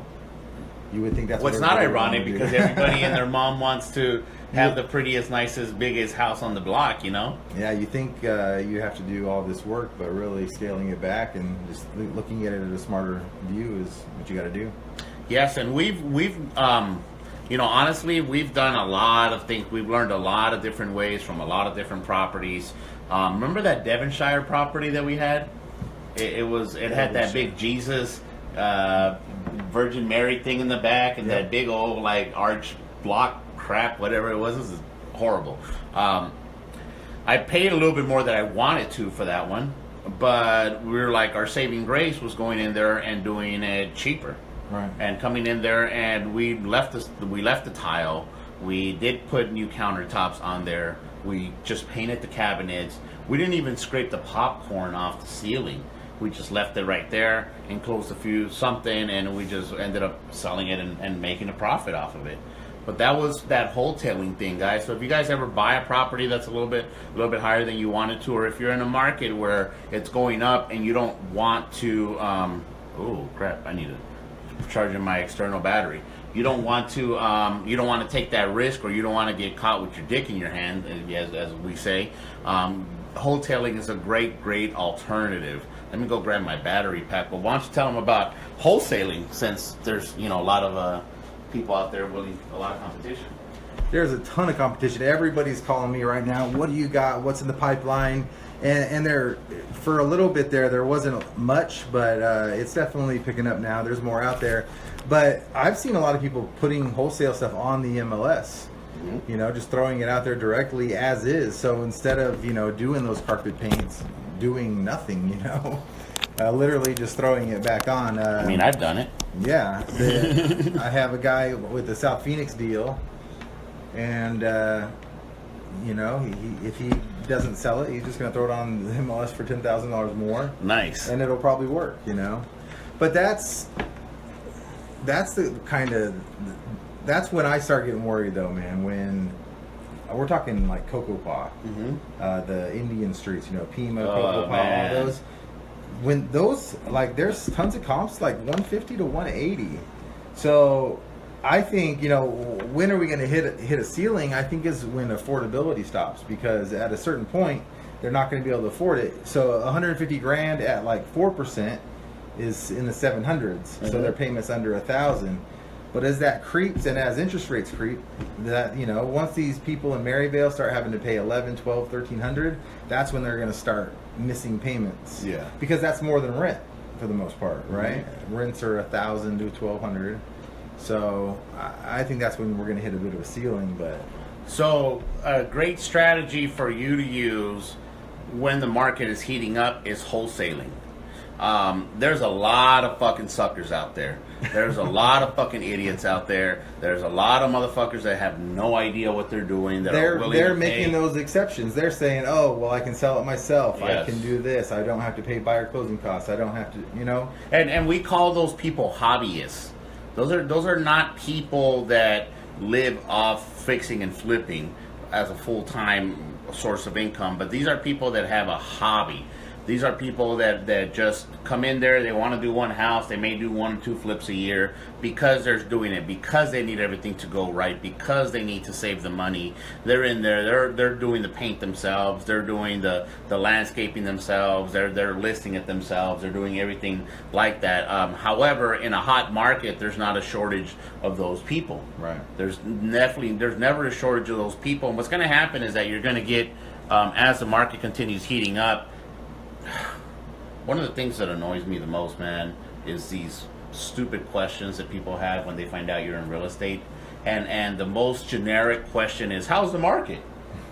Speaker 1: you would think that's
Speaker 2: what's not ironic, because everybody and their mom wants to have the prettiest, nicest, biggest house on the block, you know?
Speaker 1: Yeah, you think you have to do all this work, but really scaling it back and just looking at it at a smarter view is what you got to do.
Speaker 2: Yes, and we've you know, honestly, we've done a lot of things. We've learned a lot of different ways from a lot of different properties. Remember that Devonshire property that we had? It had that big Jesus, Virgin Mary thing in the back, and that big old like arch block crap, whatever it was. This is horrible. I paid a little bit more than I wanted to for that one, but we were like, our saving grace was going in there and doing it cheaper.
Speaker 1: Right.
Speaker 2: And coming in there, and we left the tile. We did put new countertops on there. We just painted the cabinets. We didn't even scrape the popcorn off the ceiling. We just left it right there, enclosed something, and we just ended up selling it and making a profit off of it. But that was that wholetailing thing, guys. So if you guys ever buy a property that's a little bit higher than you wanted to, or if you're in a market where it's going up and you don't want to, oh crap, I need to charging my external battery. You don't want to take that risk, or you don't want to get caught with your dick in your hand, as we say. Wholetailing is a great alternative. Let me go grab my battery pack. But why don't you tell them about wholesaling, since there's, you know, a lot of people out there willing, a lot of competition.
Speaker 1: there's a ton of competition. Everybody's calling me right now. What do you got? What's in the pipeline? And there, for a little bit there wasn't much, but it's definitely picking up now. There's more out there. But I've seen a lot of people putting wholesale stuff on the MLS. You know, just throwing it out there directly as is. So instead of, you know, doing those carpet paints, doing nothing, you know, literally just throwing it back on.
Speaker 2: I mean, I've done it.
Speaker 1: Yeah. I have a guy with the South Phoenix deal, and, you know, if he doesn't sell it, he's just going to throw it on the MLS for $10,000 more.
Speaker 2: Nice.
Speaker 1: And it'll probably work, you know. But that's the kind of... That's when I start getting worried, though, man. When we're talking like Cocoa Paw, the Indian streets, you know, Pima, Cocoa Paw, all those. When those, like, there's tons of comps, like 150 to 180. So I think, you know, when are we going to hit a ceiling? I think is when affordability stops, because at a certain point they're not going to be able to afford it. So 150 grand at like 4% is in the 700s. So their payment's under $1,000. But as that creeps and as interest rates creep, that, you know, once these people in Maryvale start having to pay $1,100, $1,200, $1,300, that's when they're going to start missing payments. Yeah. Because that's more than rent for the most part, right? Rents are $1,000 to $1,200. So I think that's when we're going to hit a bit of a ceiling. But
Speaker 2: so a great strategy for you to use when the market is heating up is wholesaling. There's a lot of fucking suckers out there. There's a lot of fucking idiots out there. There's a lot of motherfuckers that have no idea what they're doing.
Speaker 1: They're making those exceptions. They're saying, oh, well, I can sell it myself. Yes. I can do this. I don't have to pay buyer closing costs. I don't have to, you know.
Speaker 2: And we call those people hobbyists. Those are not people that live off fixing and flipping as a full-time source of income. But these are people that have a hobby. These are people that just come in there, they want to do one house, they may do 1 or 2 flips a year because they're doing it, because they need everything to go right, because they need to save the money. They're in there, they're doing the paint themselves, they're doing the landscaping themselves, they're listing it themselves, they're doing everything like that. However, in a hot market, there's not a shortage of those people.
Speaker 1: Right.
Speaker 2: There's never a shortage of those people. And what's going to happen is that you're going to get, as the market continues heating up, one of the things that annoys me the most, man, is these stupid questions that people have when they find out you're in real estate. And the most generic question is, how's the market?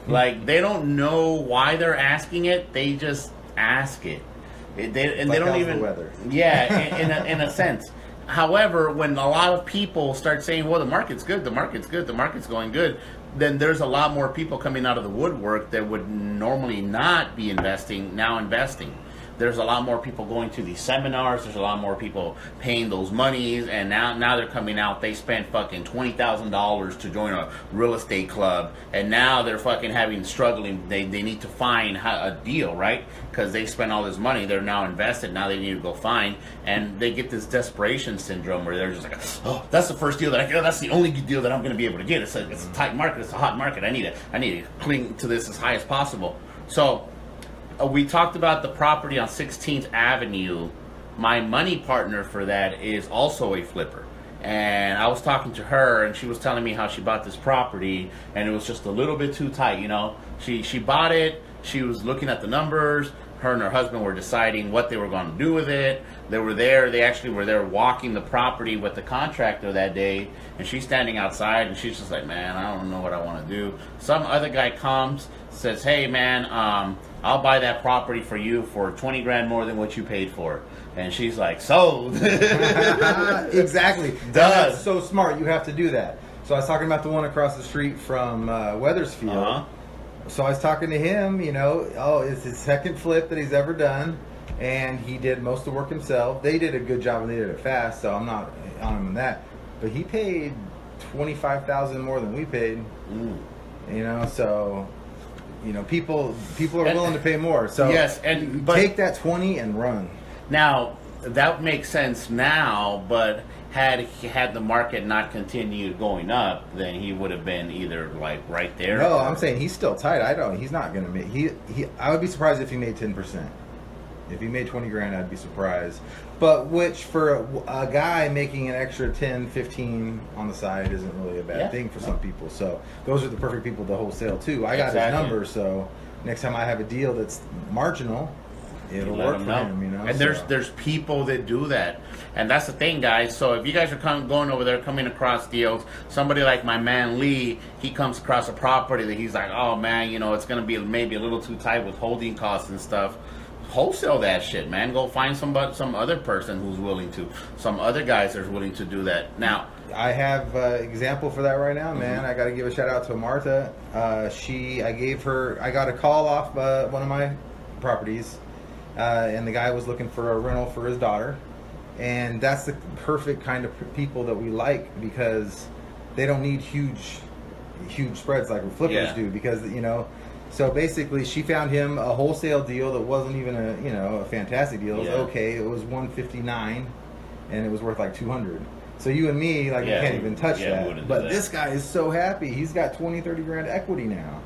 Speaker 2: Like, they don't know why they're asking it. They just ask it. They don't even...
Speaker 1: the weather.
Speaker 2: Yeah, in a sense. However, when a lot of people start saying, well, the market's good, the market's good, the market's going good, then there's a lot more people coming out of the woodwork that would normally not be investing, now investing. There's a lot more people going to these seminars. There's a lot more people paying those monies, and now they're coming out. They spent fucking $20,000 to join a real estate club, and now they're fucking struggling. They need to find a deal, right? Because they spent all this money. They're now invested. Now they need to go find, and they get this desperation syndrome where they're just like, oh, that's the first deal that I get. That's the only deal that I'm going to be able to get. It's a tight market. It's a hot market. I need to cling to this as high as possible. So. We talked about the property on 16th Avenue. My money partner for that is also a flipper. And I was talking to her, and she was telling me how she bought this property, and it was just a little bit too tight, you know. She bought it. She was looking at the numbers. Her and her husband were deciding what they were going to do with it. They were there. They actually were there walking the property with the contractor that day, and she's standing outside, and she's just like, man, I don't know what I want to do. Some other guy comes, says, hey, man, I'll buy that property for you for 20 grand more than what you paid for. And she's like, sold.
Speaker 1: Exactly. That's so smart. You have to do that. So I was talking about the one across the street from Weathersfield. So I was talking to him, you know, it's his second flip that he's ever done. And he did most of the work himself. They did a good job and they did it fast, so I'm not on him on that. But he paid $25,000 more than we paid. You know, so... You know, people are willing to pay more. So
Speaker 2: yes, but
Speaker 1: take that 20 and run.
Speaker 2: Now that makes sense now, but had the market not continued going up, then he would have been either like right there.
Speaker 1: No, I'm saying he's still tight. He's not going to make. I would be surprised if he made 10%. If he made 20 grand, I'd be surprised. But which for a guy making an extra 10, 15 on the side isn't really a bad thing for some people. So those are the perfect people to wholesale too. I got his number, so next time I have a deal that's marginal, it'll work for him, you know.
Speaker 2: And there's people that do that, and that's the thing, guys. So if you guys are going over there, coming across deals, somebody like my man Lee, he comes across a property that he's like, oh man, you know, it's gonna be maybe a little too tight with holding costs and stuff. Wholesale that shit, man. Go find some other person who's willing to. Some other guys are willing to do that. Now,
Speaker 1: I have an example for that right now, man. I got to give a shout out to Martha. I got a call off one of my properties, and the guy was looking for a rental for his daughter, and that's the perfect kind of people that we like, because they don't need huge spreads like flippers do, because you know. So basically, she found him a wholesale deal that wasn't even a fantastic deal. It was okay. It was $159, and it was worth like $200. So you and me, like, we can't even touch that. But this guy is so happy. He's got 20, 30 grand equity now.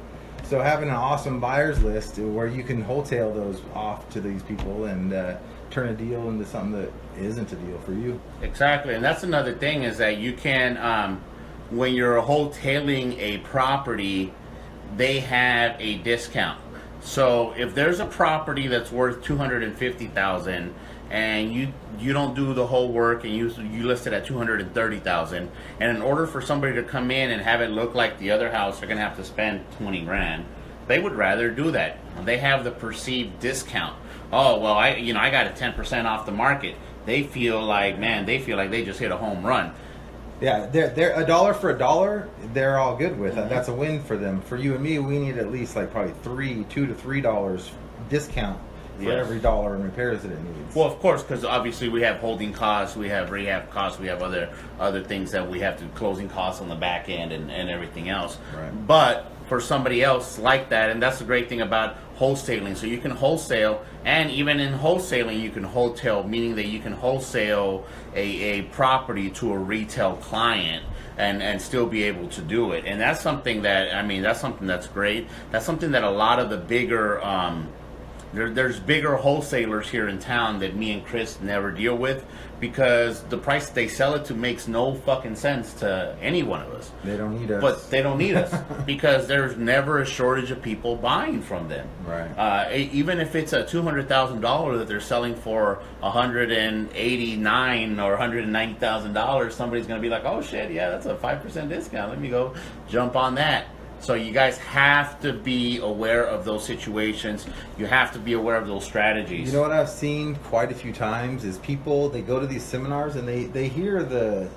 Speaker 1: So having an awesome buyers list where you can wholesale those off to these people and turn a deal into something that isn't a deal for you.
Speaker 2: Exactly, and that's another thing, is that you can, when you're wholetailing a property, they have a discount. So if there's a property that's worth $250,000 and you don't do the whole work and you list it at $230,000, and in order for somebody to come in and have it look like the other house, they're gonna have to spend 20 grand. They would rather do that. They have the perceived discount. Oh well, I got it 10% off the market. They feel like they just hit a home run.
Speaker 1: Yeah, they're a dollar for a dollar. They're all good with it. That's a win for them. For you and me, we need at least like probably $2 to $3 discount for every dollar in repairs that it needs.
Speaker 2: Well, of course, because obviously we have holding costs, we have rehab costs, we have other things that we have to, closing costs on the back end and everything else.
Speaker 1: Right.
Speaker 2: But for somebody else like that, and that's the great thing about wholesaling. So you can wholesale, and even in wholesaling, you can wholesale, meaning that you can wholesale a property to a retail client and still be able to do it. And that's something that's great. That's something that a lot of the bigger there's bigger wholesalers here in town that me and Kris never deal with, because the price they sell it to makes no fucking sense to any one of us.
Speaker 1: They don't need us.
Speaker 2: But they don't need us because there's never a shortage of people buying from them.
Speaker 1: Right.
Speaker 2: Even if it's a $200,000 that they're selling for $189,000 or $190,000, somebody's going to be like, oh shit, yeah, that's a 5% discount. Let me go jump on that. So you guys have to be aware of those situations. You have to be aware of those strategies.
Speaker 1: You know what I've seen quite a few times is people, they go to these seminars and they hear the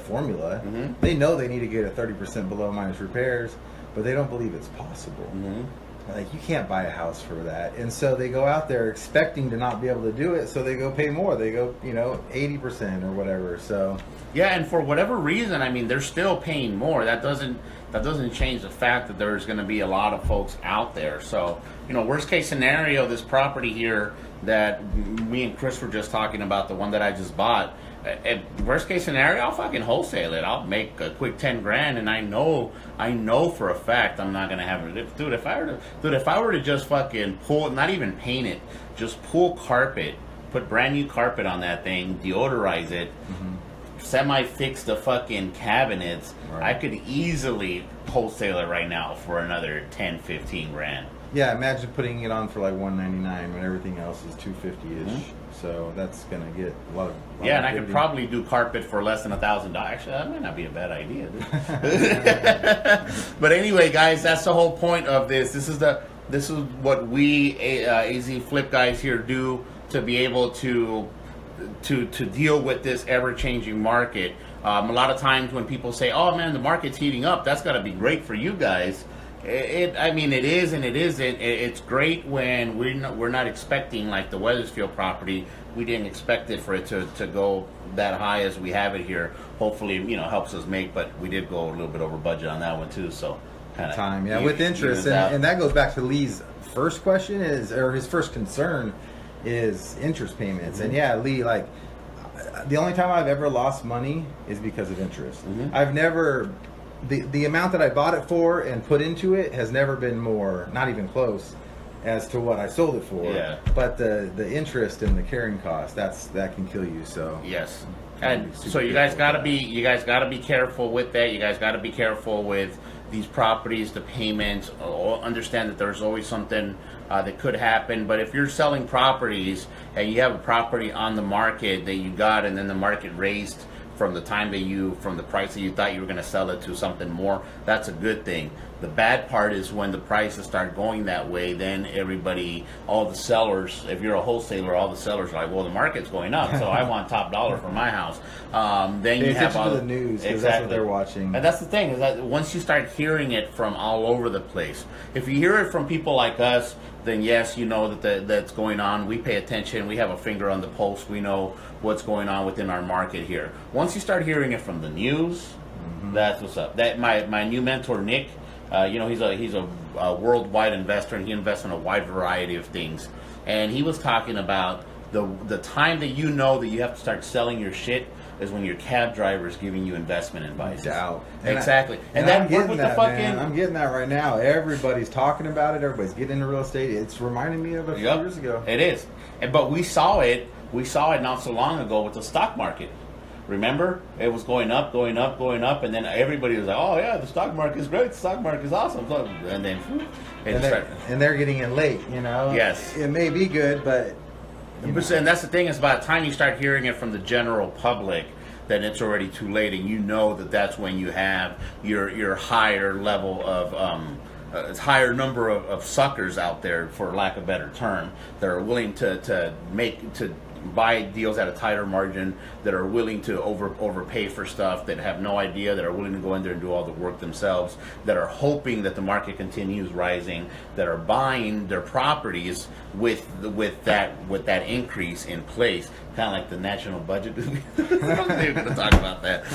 Speaker 1: formula. Mm-hmm. They know they need to get a 30% below minus repairs, but they don't believe it's possible. Mm-hmm. Like, you can't buy a house for that. And so they go out there expecting to not be able to do it, so they go pay more. They go, 80% or whatever. So
Speaker 2: yeah, and for whatever reason, they're still paying more. That doesn't change the fact that there's going to be a lot of folks out there. So, worst case scenario, this property here that me and Kris were just talking about, the one that I just bought, worst case scenario, I'll fucking wholesale it. I'll make a quick 10 grand, and I know for a fact I'm not going to have it. Dude, if I were to just fucking pull, not even paint it, just pull carpet, put brand new carpet on that thing, deodorize it, semi-fix the fucking cabinets, right, I could easily wholesale it right now for another 10, 15 grand.
Speaker 1: Yeah, imagine putting it on for like $199 when everything else is $250-ish. So that's gonna get a lot of
Speaker 2: and I could probably do carpet for less than $1,000. Actually, that might not be a bad idea. But anyway, guys, that's the whole point of this. This is what we AZ Flip guys here do to be able to deal with this ever-changing market. A lot of times when people say, "Oh man, the market's heating up," that's got to be great for you guys. It is and it isn't. It's great when we're not expecting, like the Weathersfield property. We didn't expect it for it to go that high as we have it here. Hopefully, helps us make, but we did go a little bit over budget on that one too. So kind of
Speaker 1: time, with interest, and that goes back to Lee's first question or his first concern is interest payments. Mm-hmm. And Lee, like, the only time I've ever lost money is because of interest. Mm-hmm. I've never, the amount that I bought it for and put into it has never been more, not even close, as to what I sold it for.
Speaker 2: Yeah.
Speaker 1: But the interest and the carrying cost, that can kill you. So
Speaker 2: yes. And so you guys gotta be careful with that. You guys gotta be careful with these properties, the payments. Understand that there's always something that could happen. But if you're selling properties and you have a property on the market that you got, and then the market raised from the price that you thought you were going to sell it to something more, that's a good thing. The bad part is when the prices start going that way, then all the sellers, if you're a wholesaler, all the sellers are like, well, the market's going up, so I want top dollar for my house. Then you have all
Speaker 1: the news, because
Speaker 2: exactly.
Speaker 1: that's what they're watching.
Speaker 2: And that's the thing, is that once you start hearing it from all over the place, if you hear it from people like us, then yes, you know that's going on. We pay attention. We have a finger on the pulse. We know what's going on within our market here. Once you start hearing it from the news, that's what's up. That my new mentor Nick, he's a worldwide investor, and he invests in a wide variety of things. And he was talking about the time that you know that you have to start selling your shit is when your cab driver is giving you investment advice. Exactly.
Speaker 1: And that work with the fucking. Man, I'm getting that right now. Everybody's talking about it. Everybody's getting into real estate. It's reminding me of a few years ago.
Speaker 2: It is. But we saw it not so long ago with the stock market. Remember? It was going up, and then everybody was like, "Oh yeah, the stock market is great. The stock market is awesome." And then,
Speaker 1: they're getting in late.
Speaker 2: Yes,
Speaker 1: it may be good, but.
Speaker 2: And that's the thing, is by the time you start hearing it from the general public, then it's already too late, and you know that's when you have your higher level of higher number of suckers out there, for lack of a better term, that are willing to buy deals at a tighter margin, that are willing to overpay for stuff, that have no idea, that are willing to go in there and do all the work themselves, that are hoping that the market continues rising, that are buying their properties with that increase in place, kind of like the national budget. I'm not even going to talk about that.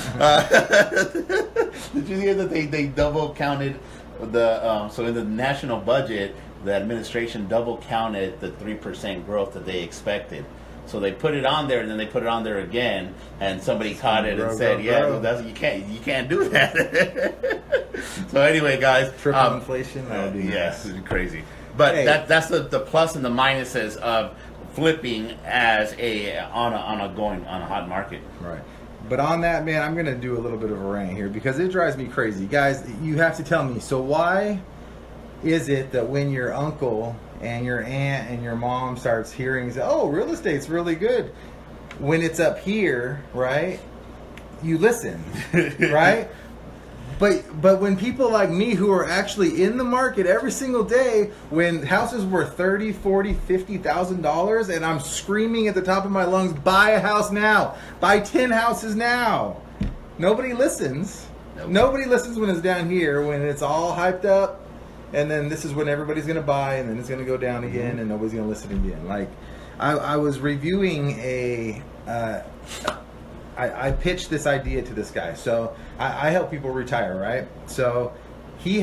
Speaker 2: Did you hear that they double counted so in the national budget, the administration double counted the 3% growth that they expected. So they put it on there, and then they put it on there again, and somebody caught it and said, "Yeah, you can't do that." So anyway, guys,
Speaker 1: triple inflation.
Speaker 2: Yes, it's crazy. But that's the plus and the minuses of flipping as on a hot market.
Speaker 1: Right. But on that, man, I'm gonna do a little bit of a rant here, because it drives me crazy, guys. You have to tell me. So why is it that when your uncle and your aunt and your mom starts hearing, "Oh, real estate's really good," when it's up here, right? You listen, right? But when people like me, who are actually in the market every single day, when houses were $30,000, $40,000, $50,000, and I'm screaming at the top of my lungs, "Buy a house now! Buy 10 houses now!" Nobody listens.
Speaker 2: Nope.
Speaker 1: Nobody listens when it's down here, when it's all hyped up. And then this is when everybody's going to buy, and then it's going to go down again, and nobody's going to listen again. Like, I was reviewing I pitched this idea to this guy. So I help people retire, right? So he's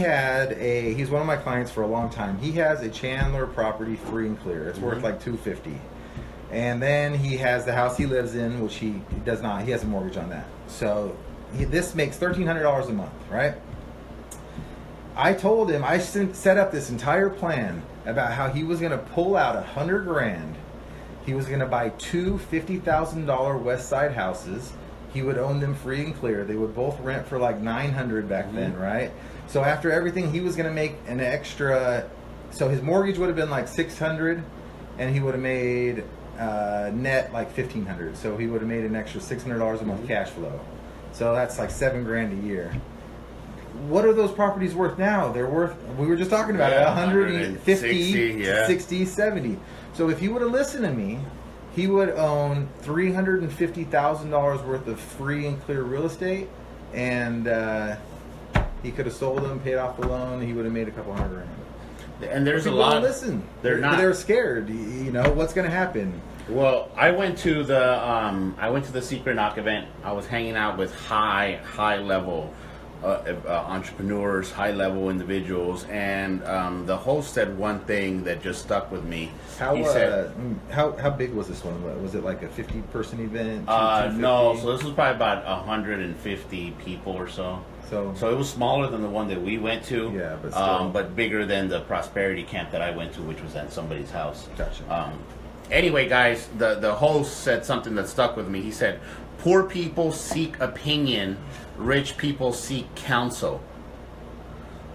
Speaker 1: one of my clients for a long time. He has a Chandler property, free and clear. It's worth like $250. And then he has the house he lives in, which he does not. He has a mortgage on that. So this makes $1,300 a month, right? I told him, I set up this entire plan about how he was going to pull out $100,000. He was going to buy two $50,000 West Side houses. He would own them free and clear. They would both rent for like $900 back then, right? So after everything, he was going to make an extra. So his mortgage would have been like $600, and he would have made net like $1,500. So he would have made an extra $600 a month cash flow. So that's like $7,000 a year. What are those properties worth now? They're worth, we were just talking about it, 150, 60, 70. So if he would have listened to me, he would own $350,000 worth of free and clear real estate, and he could have sold them, paid off the loan. He would have made a couple $100,000.
Speaker 2: And there's a lot.
Speaker 1: Listen, they're scared. You know what's going to happen.
Speaker 2: Well, I went to the Secret Knock event. I was hanging out with high level entrepreneurs, high level individuals, and the host said one thing that just stuck with me.
Speaker 1: How big was this one? Was it like a 50-person event?
Speaker 2: No, so this was probably about 150 people or so.
Speaker 1: So
Speaker 2: it was smaller than the one that we went to.
Speaker 1: Yeah, but still.
Speaker 2: But bigger than the prosperity camp that I went to, which was at somebody's house.
Speaker 1: Gotcha.
Speaker 2: Anyway, guys, the host said something that stuck with me. He said, "Poor people seek opinion, rich people seek counsel."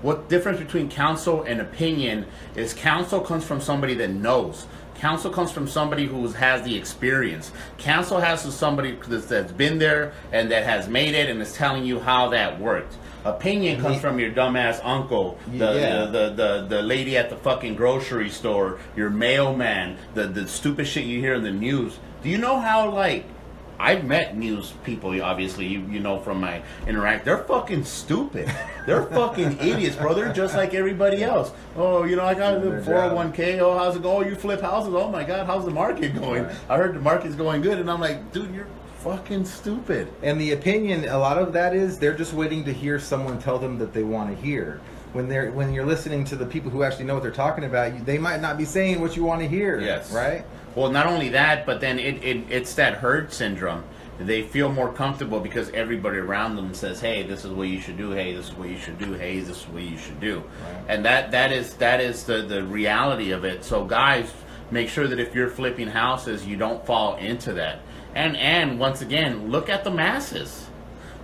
Speaker 2: What difference between counsel and opinion is counsel comes from somebody that knows. Counsel comes from somebody who has the experience. Counsel has to somebody that's been there and that has made it and is telling you how that worked. Opinion comes from your dumbass uncle, the lady at the fucking grocery store, your mailman, the stupid shit you hear in the news. Do you know how, like, I've met news people, obviously, you know from my interact. They're fucking stupid. They're fucking idiots, bro. They're just like everybody else. Oh, you know, I got a 401k. Oh, how's it going? Oh, you flip houses. Oh, my God, how's the market going? Right. I heard the market's going good. And I'm like, dude, you're fucking stupid.
Speaker 1: And the opinion, a lot of that is they're just waiting to hear someone tell them that they want to hear. When you're listening to the people who actually know what they're talking about, they might not be saying what you want to hear.
Speaker 2: Yes.
Speaker 1: Right?
Speaker 2: Well, not only that, but then it's that herd syndrome. They feel more comfortable because everybody around them says, "Hey, this is what you should do. Hey, this is what you should do. Hey, this is what you should do." Right. And that is the reality of it. So, guys, make sure that if you're flipping houses, you don't fall into that. And once again, look at the masses.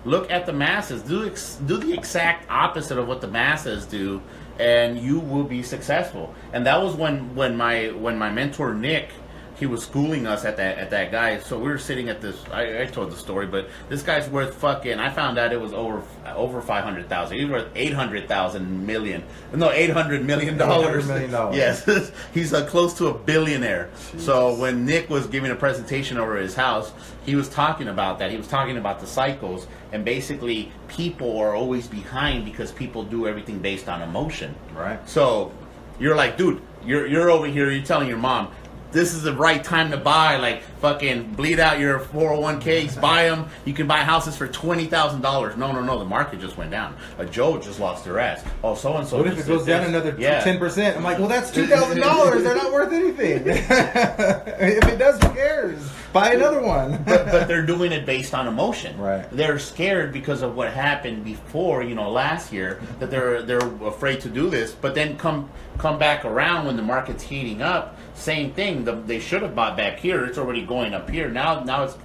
Speaker 2: Look at the masses. Do the exact opposite of what the masses do, and you will be successful. And that was when my mentor Nick, he was schooling us at that guy. So we were sitting at this. I told the story, but this guy's worth fucking. I found out it was over 500,000. He's worth 800,000 million. No, $800 million.
Speaker 1: $800 million.
Speaker 2: Yes, he's close to a billionaire. Jeez. So when Nick was giving a presentation over his house, he was talking about that. He was talking about the cycles, and basically people are always behind because people do everything based on emotion.
Speaker 1: Right.
Speaker 2: So you're like, dude, you're over here. You're telling your mom, this is the right time to buy, like, fucking bleed out your 401ks, buy them. You can buy houses for $20,000. No, the market just went down. Joe just lost their ass. Oh, so-and-so.
Speaker 1: What if it goes down another 10%? I'm like, well, that's $2,000. They're not worth anything. If it does, who cares? Buy another one.
Speaker 2: but they're doing it based on emotion.
Speaker 1: Right.
Speaker 2: They're scared because of what happened before, last year, that they're afraid to do this. But then come back around when the market's heating up, same thing. They should have bought back here. It's already going up here. Now it's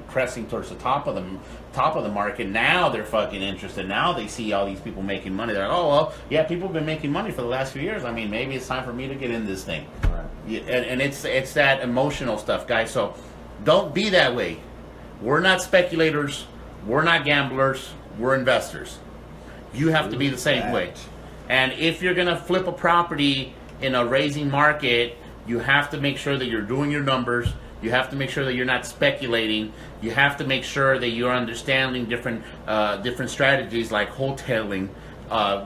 Speaker 2: cresting towards the top of the market. Now they're fucking interested. Now they see all these people making money. They're like, oh well, yeah, people have been making money for the last few years. I mean, maybe it's time for me to get in this thing.
Speaker 1: Right.
Speaker 2: Yeah, and it's that emotional stuff, guys. So don't be that way. We're not speculators. We're not gamblers. We're investors. You have to be the same way. And if you're gonna flip a property in a raising market, you have to make sure that you're doing your numbers. You have to make sure that you're not speculating. You have to make sure that you're understanding different strategies like wholetailing,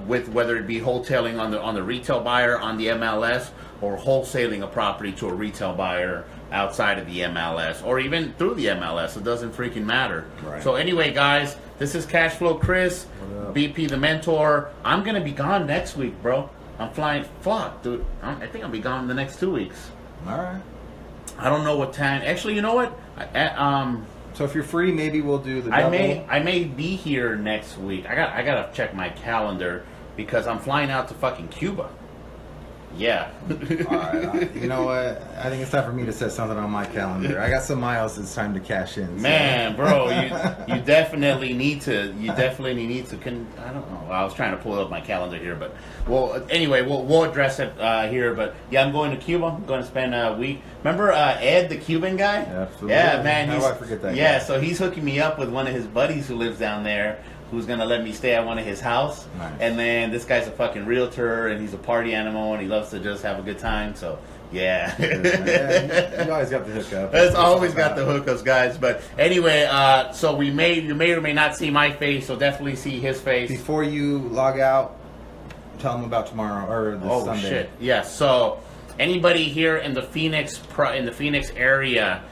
Speaker 2: with whether it be wholetailing on the retail buyer on the MLS, or wholesaling a property to a retail buyer outside of the MLS, or even through the MLS. It doesn't freaking matter.
Speaker 1: Right.
Speaker 2: So anyway, guys, this is Cashflow Kris, BP the Mentor. I'm gonna be gone next week, bro. I'm flying. Fuck, dude. I think I'll be gone in the next 2 weeks.
Speaker 1: All right.
Speaker 2: I don't know what time. Actually, you know what?
Speaker 1: So if you're free, maybe we'll do the double.
Speaker 2: I may be here next week. I gotta check my calendar because I'm flying out to fucking Cuba. Yeah.
Speaker 1: All right. You know what? I think it's time for me to set something on my calendar. I got some miles. It's time to cash in. So.
Speaker 2: Man, bro, you definitely need to. I don't know. I was trying to pull up my calendar here, but anyway, we'll address it here. But yeah, I'm going to Cuba. I'm going to spend a week. Remember Ed, the Cuban guy?
Speaker 1: Absolutely.
Speaker 2: Yeah, man.
Speaker 1: How do I forget that?
Speaker 2: Yeah,
Speaker 1: guy?
Speaker 2: So he's hooking me up with one of his buddies who lives down there, who's going to let me stay at one of his house.
Speaker 1: Nice.
Speaker 2: And then this guy's a fucking realtor, and he's a party animal, and he loves to just have a good time. So, yeah.
Speaker 1: You always got the hookup.
Speaker 2: It's always got the hookups, guys. But anyway, so you may or may not see my face, so definitely see his face.
Speaker 1: Before you log out, tell them about tomorrow or this Sunday.
Speaker 2: Oh, shit. Yeah, so anybody here in the Phoenix area,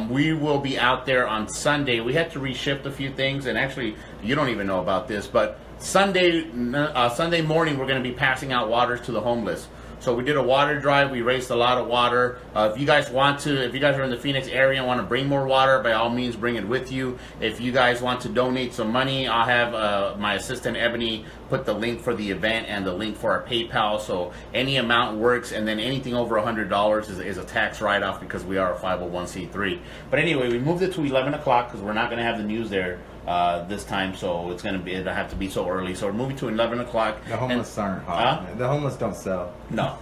Speaker 2: we will be out there on Sunday. We had to reshift a few things, and actually, you don't even know about this, but Sunday morning we're going to be passing out waters to the homeless. So we did a water drive. We raised a lot of water. If you guys are in the Phoenix area and want to bring more water, by all means, bring it with you. If you guys want to donate some money, I'll have my assistant Ebony put the link for the event and the link for our PayPal. So any amount works, and then anything over $100 is a tax write-off because we are a 501c3. But anyway, we moved it to 11 o'clock because we're not going to have the news there this time, so it'll have to be so early. So we're moving to 11 o'clock.
Speaker 1: The homeless aren't hot. The homeless don't sell.
Speaker 2: No.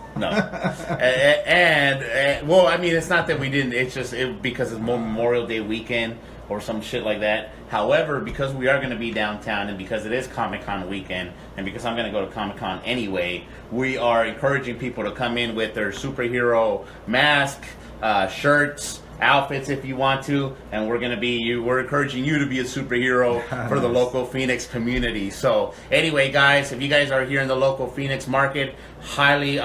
Speaker 2: and well, I mean, it's not that we didn't. It's just because it's Memorial Day weekend or some shit like that. However, because we are going to be downtown, and because it is Comic-Con weekend, and because I'm going to go to Comic-Con anyway, we are encouraging people to come in with their superhero mask, shirts, outfits if you want to, and we're encouraging you to be a superhero for the local Phoenix community. So anyway, guys, if you guys are here in the local Phoenix market, highly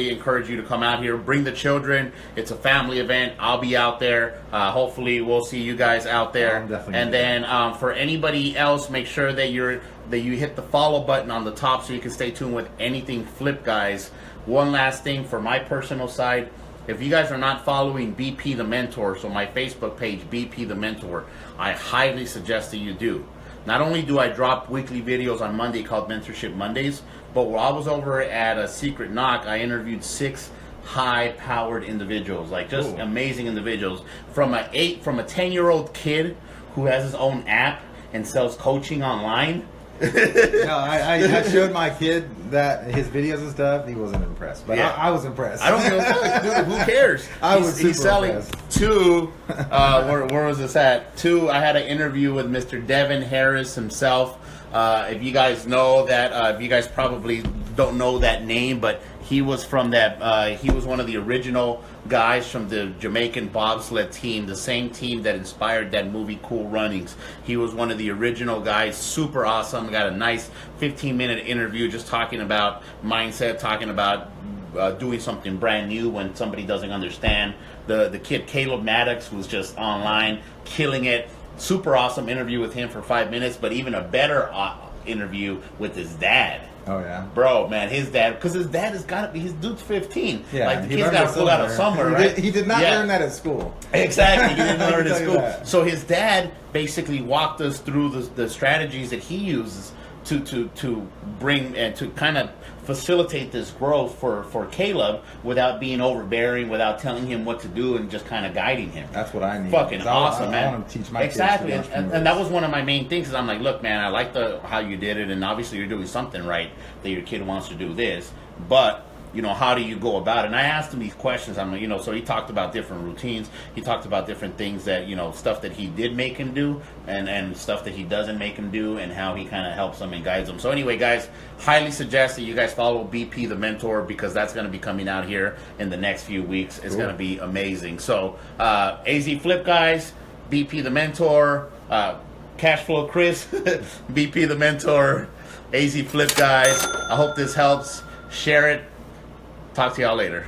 Speaker 2: encourage you to come out here. Bring the children. It's a family event. I'll be out there. Hopefully we'll see you guys out there. And then for anybody else, make sure that you hit the follow button on the top so you can stay tuned with anything Flip, guys. One last thing for my personal side. If you guys are not following BP the Mentor, so my Facebook page, BP the Mentor, I highly suggest that you do. Not only do I drop weekly videos on Monday called Mentorship Mondays, but while I was over at a Secret Knock, I interviewed 6 high-powered individuals, like just amazing individuals. From a 10-year-old kid who has his own app and sells coaching online.
Speaker 1: No, I showed my kid that his videos and stuff. He wasn't impressed, but I was impressed.
Speaker 2: I don't give a fuck, dude. Who cares? He's selling impressed. 2. Where was this at? 2. I had an interview with Mr. Devin Harris himself. If you guys know that, if you guys probably don't know that name, but he was from that. He was one of the original guys from the Jamaican bobsled team, the same team that inspired that movie Cool Runnings. He was one of the original guys. Super awesome. Got a nice 15-minute interview just talking about mindset, talking about doing something brand new when somebody doesn't understand. The kid Caleb Maddox was just online killing it. Super awesome interview with him for 5 minutes, but even a better interview with his dad.
Speaker 1: Oh yeah,
Speaker 2: bro, man, his dad, because his dad has got to be, his dude's 15.
Speaker 1: Yeah,
Speaker 2: like the kid's got to pull out of somewhere, right?
Speaker 1: He did not learn that at school.
Speaker 2: Exactly, he didn't learn it at school. So his dad basically walked us through the strategies that he uses to bring and to kind of facilitate this growth for Caleb without being overbearing, without telling him what to do, and just kind of guiding him.
Speaker 1: That's what I need.
Speaker 2: Fucking awesome, man.
Speaker 1: I want to teach my
Speaker 2: exactly,
Speaker 1: kids
Speaker 2: and that was one of my main things. Is I'm like, look, man, I like how you did it, and obviously you're doing something right that your kid wants to do this, but you know, how do you go about it? And I asked him these questions. I'm like, you know, so he talked about different routines. He talked about different things that, you know, stuff that he did make him do and stuff that he doesn't make him do, and how he kind of helps them and guides them. So anyway, guys, highly suggest that you guys follow BP the Mentor, because that's going to be coming out here in the next few weeks. It's going to be amazing. So AZ Flip, guys, BP the Mentor, Cashflow Kris, BP the Mentor, AZ Flip, guys. I hope this helps. Share it. Talk to y'all later.